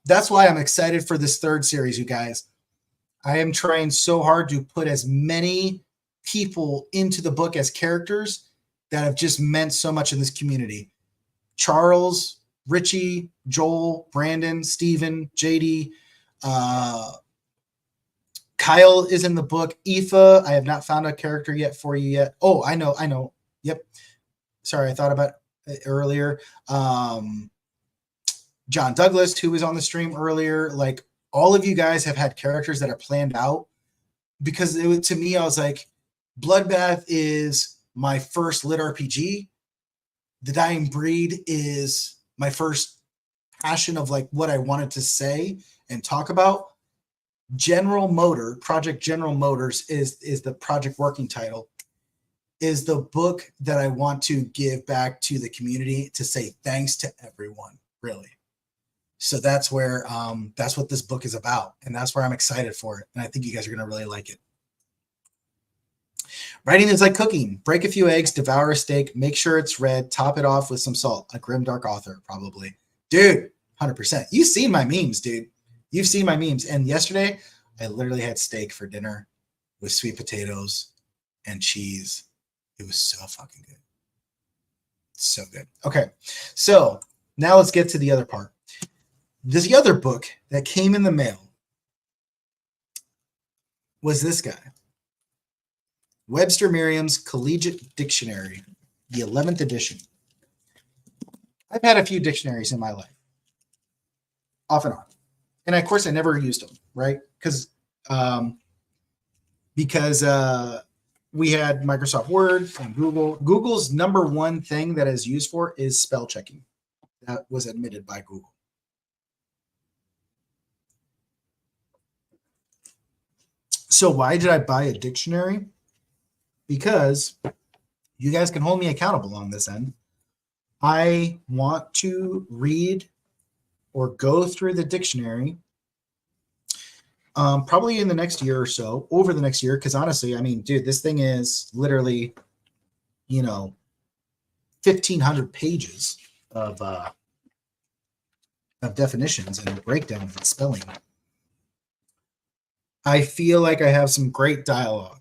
that's why I'm excited for this third series, you guys. I am trying so hard to put as many people into the book as characters that have just meant so much in this community. Charles, Richie, Joel, Brandon, Steven, JD, Kyle is in the book. Aoife, I have not found a character yet for you yet. Oh, I know. Yep. Sorry, I thought about it earlier. John Douglas, who was on the stream earlier. Like, all of you guys have had characters that are planned out, because to me, I was like, Bloodbath is my first lit RPG. The Dying Breed is my first passion of like what I wanted to say and talk about. Project General Motors is the project working title, is the book that I want to give back to the community to say thanks to everyone, really. So that's where that's what this book is about, and that's where I'm excited for it, and I think you guys are gonna really like it. Writing is like cooking. Break a few eggs, devour a steak, make sure it's red, top it off with some salt. A grimdark author, probably. Dude, 100%. You've seen my memes, dude. You've seen my memes. And yesterday, I literally had steak for dinner with sweet potatoes and cheese. It was so fucking good. So good. Okay, so now let's get to the other part. This other book that came in the mail was this guy. Webster Merriam's Collegiate Dictionary, the 11th edition. I've had a few dictionaries in my life, off and on. And of course, I never used them, right? Because we had Microsoft Word and Google. Google's number one thing that is used for is spell checking. That was admitted by Google. So why did I buy a dictionary? Because you guys can hold me accountable on this end. I want to read or go through the dictionary probably in the next year or so, over the next year, because honestly, I mean, dude, this thing is literally, 1,500 pages of definitions and breakdowns and spelling. I feel like I have some great dialogue.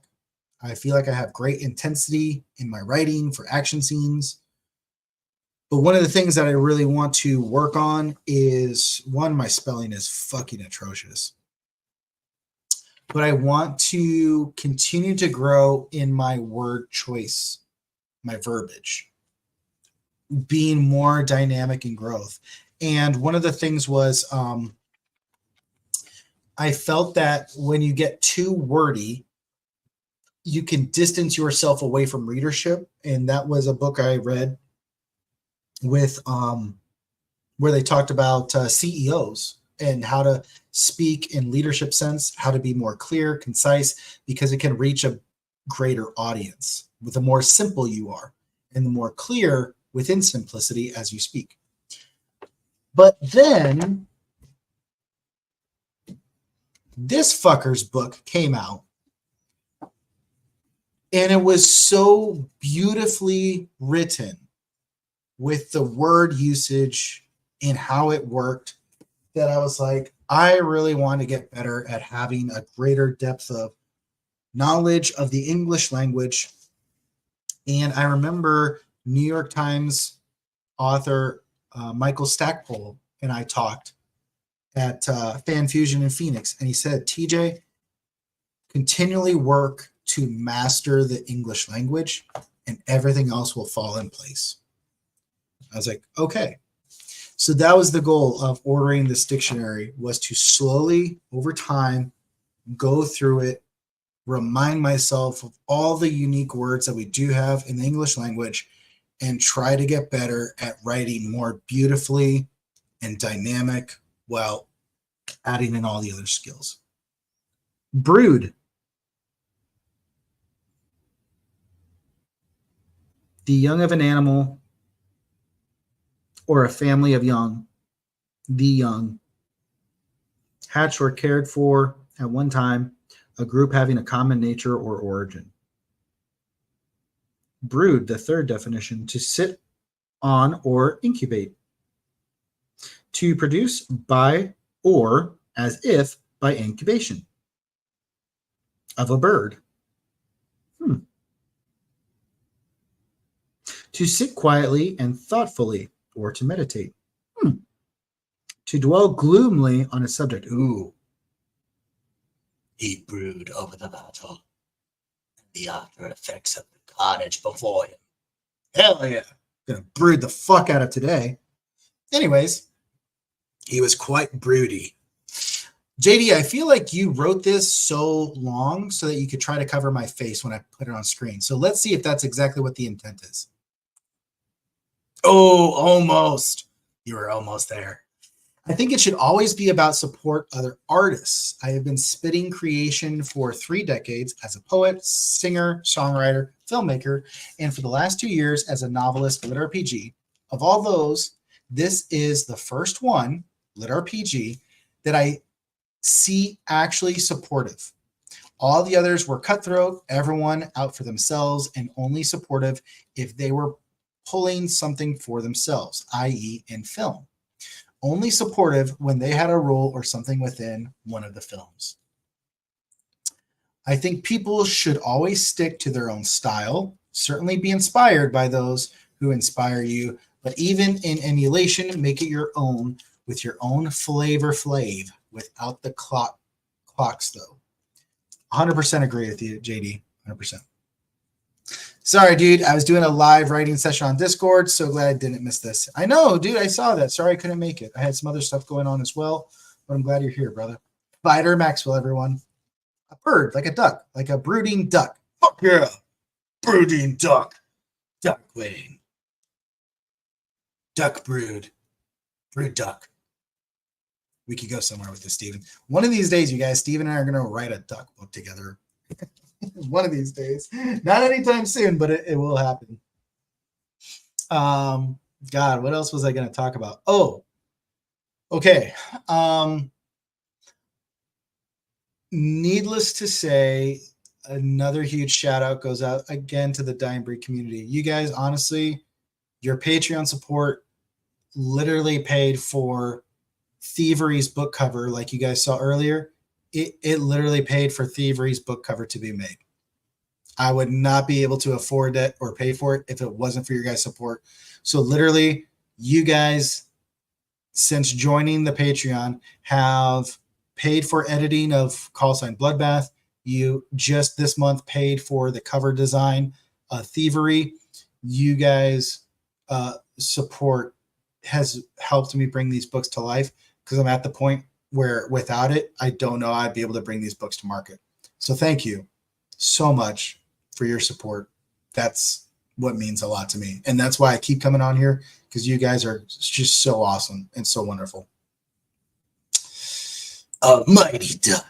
I feel like I have great intensity in my writing for action scenes. But one of the things that I really want to work on is, one, my spelling is fucking atrocious. But I want to continue to grow in my word choice, my verbiage, being more dynamic in growth. And one of the things was I felt that when you get too wordy, you can distance yourself away from readership. And that was a book I read with where they talked about CEOs and how to speak in leadership sense, how to be more clear, concise, because it can reach a greater audience with the more simple you are and the more clear within simplicity as you speak. But then this fucker's book came out, and it was so beautifully written with the word usage and how it worked that I was like, I really want to get better at having a greater depth of knowledge of the English language. And I remember New York Times author Michael Stackpole and I talked at Fan Fusion in Phoenix, and he said, TJ, continually work to master the English language and everything else will fall in place. I was like, okay. So that was the goal of ordering this dictionary, was to slowly over time go through it, remind myself of all the unique words that we do have in the English language, and try to get better at writing more beautifully and dynamic while adding in all the other skills. Brood. The young of an animal or a family of young, the young, hatched or cared for at one time, a group having a common nature or origin. Brood, the third definition, to sit on or incubate. To produce by or as if by incubation of a bird. To sit quietly and thoughtfully, or to meditate. To dwell gloomily on a subject. Ooh. He brooded over the battle and the after effects of the carnage before him. Hell yeah. Gonna brood the fuck out of today. Anyways, he was quite broody. JD, I feel like you wrote this so long so that you could try to cover my face when I put it on screen. So let's see if that's exactly what the intent is. Oh, almost. You were almost there. I think it should always be about support other artists. I have been spitting creation for 3 decades as a poet, singer, songwriter, filmmaker, and for the last 2 years as a novelist, Lit RPG. Of all those, this is the first one, Lit RPG, that I see actually supportive. All the others were cutthroat, everyone out for themselves, and only supportive if they were pulling something for themselves, i.e. in film. Only supportive when they had a role or something within one of the films. I think people should always stick to their own style, certainly be inspired by those who inspire you, but even in emulation, make it your own with your own flavor flav without the clocks though. 100% agree with you, JD, 100%. Sorry, dude. I was doing a live writing session on Discord. So glad I didn't miss this. I know, dude. I saw that. Sorry I couldn't make it. I had some other stuff going on as well, but I'm glad you're here, brother. Spider Maxwell, everyone. A bird, like a duck, like a brooding duck. Fuck yeah. Brooding duck. Duck wing. Duck brood. Brood duck. We could go somewhere with this, Steven. One of these days, you guys, Steven and I are going to write a duck book together. One of these days. Not anytime soon, but it will happen. God, what else was I going to talk about? Oh, okay. Needless to say, another huge shout out goes out again to the Dying Breed community. You guys, honestly, your Patreon support literally paid for Thievery's book cover, like you guys saw earlier. It literally paid for Thievery's book cover to be made. I would not be able to afford it or pay for it if it wasn't for your guys' support. So literally, you guys, since joining the Patreon, have paid for editing of Call Sign Bloodbath. You just this month paid for the cover design, Thievery. You guys' support has helped me bring these books to life because I'm at the point where without it, I don't know I'd be able to bring these books to market. So thank you so much for your support. That's what means a lot to me. And that's why I keep coming on here, because you guys are just so awesome and so wonderful. A mighty duck.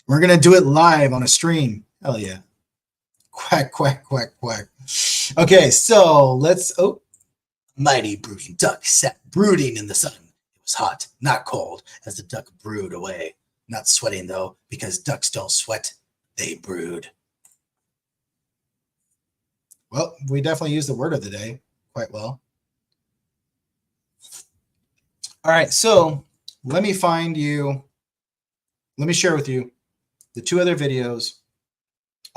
We're going to do it live on a stream. Hell yeah. Quack, quack, quack, quack. Okay, so let's, mighty brooding duck sat brooding in the sun. It was hot, not cold, as the duck brewed away. Not sweating, though, because ducks don't sweat. They brood. Well, we definitely used the word of the day quite well. All right, so let me share with you the 2 other videos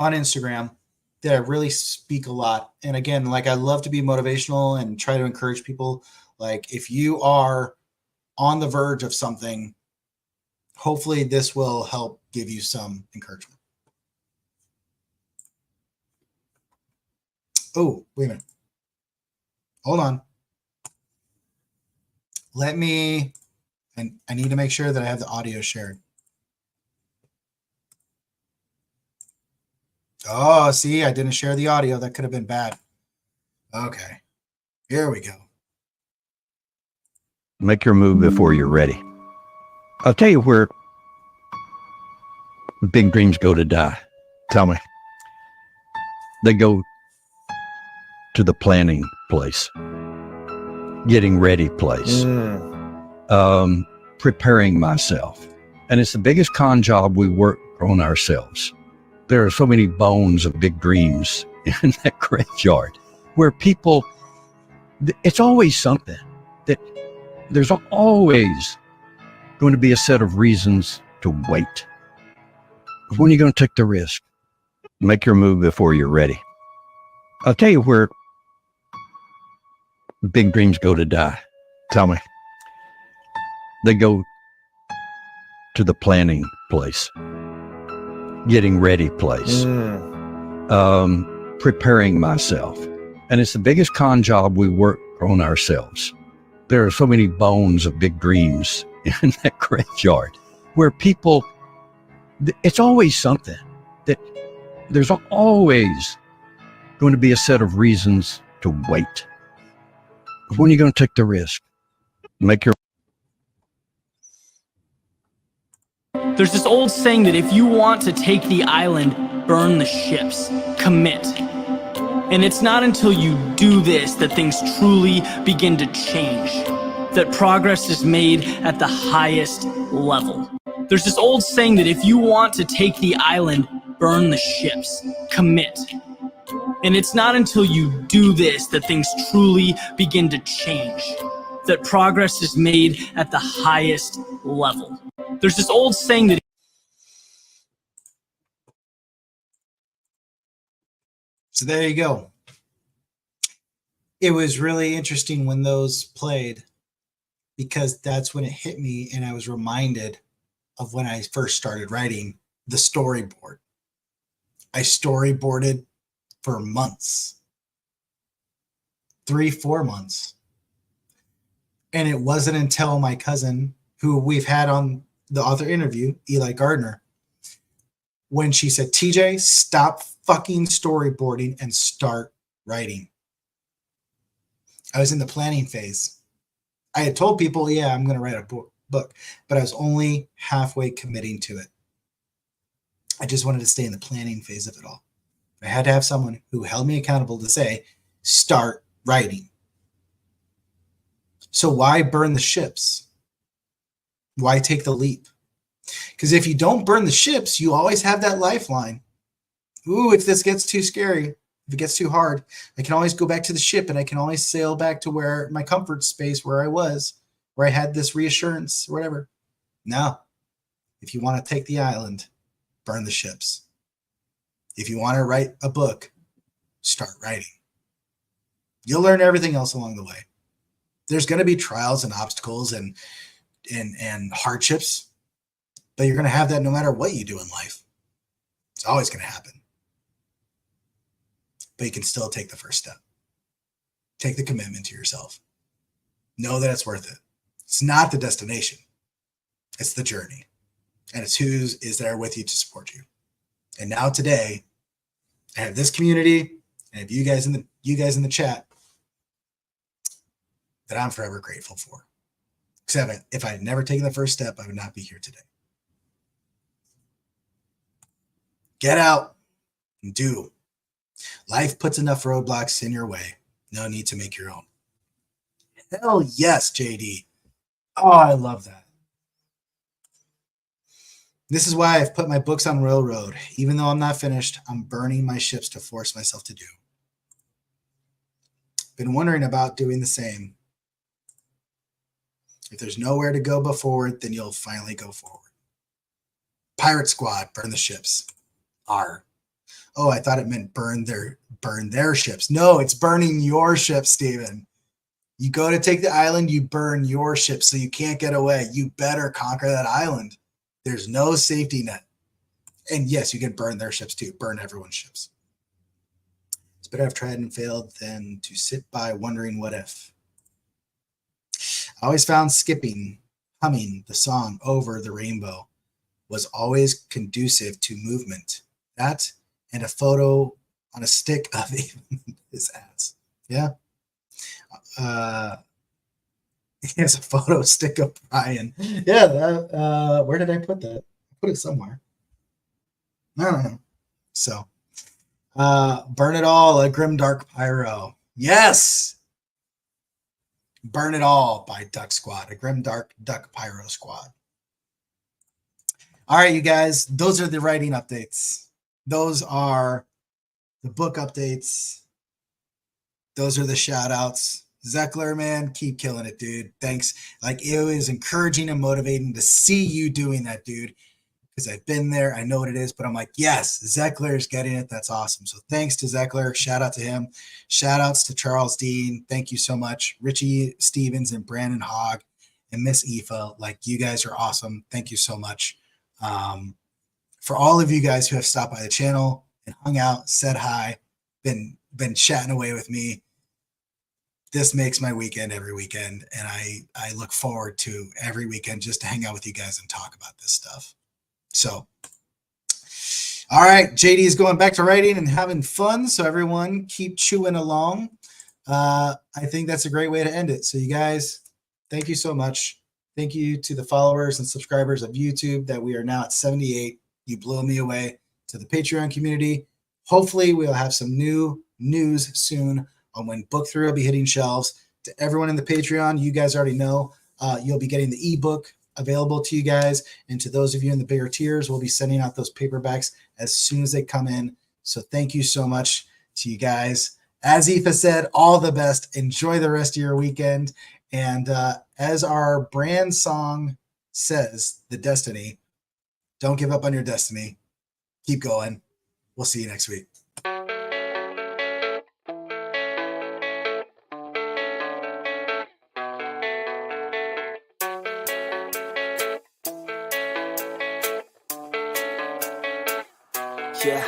on Instagram that I really speak a lot. And again, like I love to be motivational and try to encourage people. Like if you are on the verge of something, hopefully this will help give you some encouragement. Oh, wait a minute. Hold on. I need to make sure that I have the audio shared. Oh, see, I didn't share the audio. That could have been bad. Okay, here we go. Make your move before you're ready. I'll tell you where big dreams go to die. Tell me. They go to the planning place, getting ready place, preparing myself. And it's the biggest con job we work on ourselves. There are so many bones of big dreams in that graveyard where people, it's always something that there's always going to be a set of reasons to wait. When are you going to take the risk? Make your move before you're ready. I'll tell you where big dreams go to die. Tell me. They go to the planning place, getting ready place, preparing myself. And it's the biggest con job we work on ourselves. There are so many bones of big dreams in that graveyard where people, it's always something that there's always going to be a set of reasons to wait. When are you going to take the risk? Make your There's this old saying that if you want to take the island, burn the ships. Commit. And it's not until you do this that things truly begin to change, that progress is made at the highest level. There's this old saying that if you want to take the island, burn the ships. Commit. And it's not until you do this that things truly begin to change, that progress is made at the highest level. There's this old saying that So there you go. It was really interesting when those played, because that's when it hit me and I was reminded of when I first started writing the storyboard. I storyboarded for months, 3-4 months. And it wasn't until my cousin, who we've had on the author interview, Eli Gardner, when she said, TJ, stop fucking storyboarding and start writing. I was in the planning phase. I had told people, yeah, I'm going to write a book, but I was only halfway committing to it. I just wanted to stay in the planning phase of it all. I had to have someone who held me accountable to say, start writing. So why burn the ships? Why take the leap? Because if you don't burn the ships, you always have that lifeline. Ooh, if this gets too scary, if it gets too hard, I can always go back to the ship and I can always sail back to where my comfort space, where I was, where I had this reassurance or whatever. No. If you want to take the island, burn the ships. If you want to write a book, start writing. You'll learn everything else along the way. There's going to be trials and obstacles and hardships, but you're going to have that no matter what you do in life. It's always going to happen. But you can still take the first step. Take the commitment to yourself. Know that it's worth it. It's not the destination. It's the journey. And it's who is there with you to support you. And now today, I have this community and have you guys in the chat that I'm forever grateful for. Except if I had never taken the first step, I would not be here today. Get out and do. Life puts enough roadblocks in your way. No need to make your own. Hell yes, JD. Oh, I love that. This is why I've put my books on railroad. Even though I'm not finished, I'm burning my ships to force myself to do. Been wondering about doing the same. If there's nowhere to go but forward, then you'll finally go forward. Pirate Squad, burn the ships. R. Oh, I thought it meant burn their ships. No, it's burning your ship, Steven. You go to take the island, you burn your ship so you can't get away. You better conquer that island. There's no safety net. And yes, you can burn their ships too. Burn everyone's ships. It's better I've tried and failed than to sit by wondering what if. I always found humming the song Over the Rainbow was always conducive to movement. That and a photo on a stick of his ass. Yeah. He has a photo stick of Brian. Yeah. Where did I put that? I put it somewhere. I don't know. So, burn it all, a Grimdark Pyro. Yes. Burn It All by Duck Squad, a Grimdark Duck Pyro Squad. All right, you guys, those are the writing updates. Those are the book updates. Those are the shout outs. Zeckler, man, keep killing it, dude. Thanks. Like, it was encouraging and motivating to see you doing that, dude, because I've been there. I know what it is, but I'm like, yes, Zeckler is getting it. That's awesome. So thanks to Zeckler. Shout out to him. Shout outs to Charles Dean. Thank you so much. Richie Stevens and Brandon Hogg and Miss Aoife. Like, you guys are awesome. Thank you so much. For all of you guys who have stopped by the channel and hung out, said hi, been chatting away with me. This makes my weekend every weekend, and I look forward to every weekend just to hang out with you guys and talk about this stuff. So, all right, JD is going back to writing and having fun, so everyone keep chewing along. I think that's a great way to end it. So you guys, thank you so much. Thank you to the followers and subscribers of YouTube that we are now at 78. You blow me away. To the Patreon community. Hopefully we'll have some new news soon on when Book 3 will be hitting shelves. To everyone in the Patreon, you guys already know you'll be getting the ebook available to you guys. And to those of you in the bigger tiers, we'll be sending out those paperbacks as soon as they come in. So thank you so much to you guys. As Aoife said, all the best. Enjoy the rest of your weekend. And as our brand song says, The Destiny, don't give up on your destiny. Keep going. We'll see you next week. Yeah,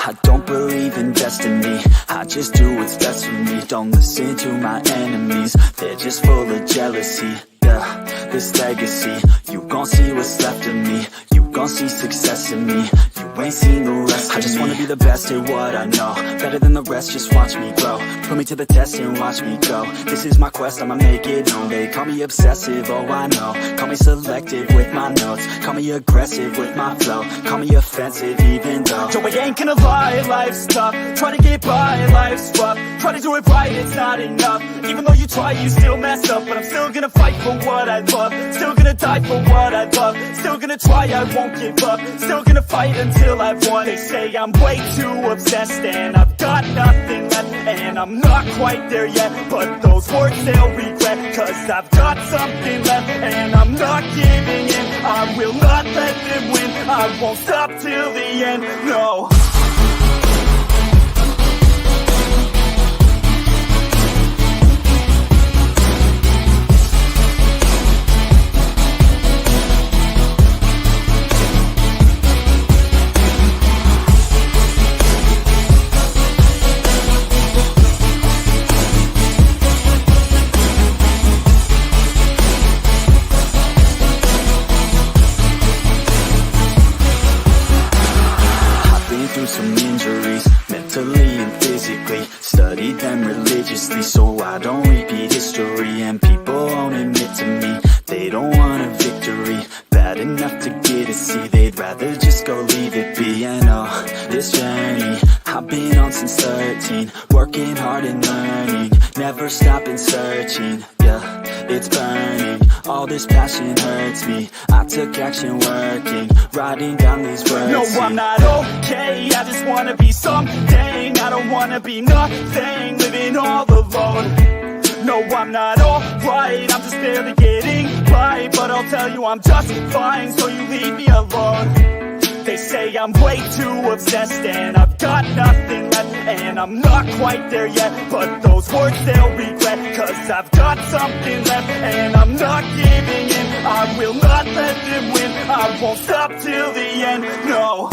I don't believe in destiny. I just do what's best for me. Don't listen to my enemies. They're just full of jealousy. Yeah, this legacy, you gon' see what's left of me. You gon' see success in me. You ain't seen the rest of me. I just wanna be the best at what I know. Better than the rest, just watch me grow. Put me to the test and watch me go. This is my quest, I'ma make it known. They call me obsessive, oh I know. Call me selective with my notes. Call me aggressive with my flow. Call me offensive even though yo, I ain't gonna lie, life's tough. Try to get by, life's rough. Try to do it right, it's not enough. Even though you try, you still mess up. But I'm still gonna fight for what I love. Still gonna die for what I love. Still gonna try, I won't give up. Still gonna fight until I've won. They say I'm way too obsessed and I've got nothing left. And I'm not quite there yet, but those words they'll regret. Cause I've got something left and I'm not giving in. I will not let them win. I won't stop till the end, no. Some injuries, mentally and physically. Studied them religiously so I don't repeat history. And people won't admit to me they don't want a victory. Bad enough to get a C, they'd rather just go leave it be. And oh, this journey I've been on since 13. Working hard and learning, never stopping searching. Yeah, it's burning, all this passion hurts me. I took action working, writing down these words. No, I'm not okay, I just wanna be something. I don't wanna be nothing, living all alone. No, I'm not alright, I'm just barely getting by. But I'll tell you I'm just fine, so you leave me alone. They say I'm way too obsessed and I've got nothing left. And I'm not quite there yet, but those words they'll regret. Cause I've got something left and I'm not giving in. I will not let them win. I won't stop till the end, no.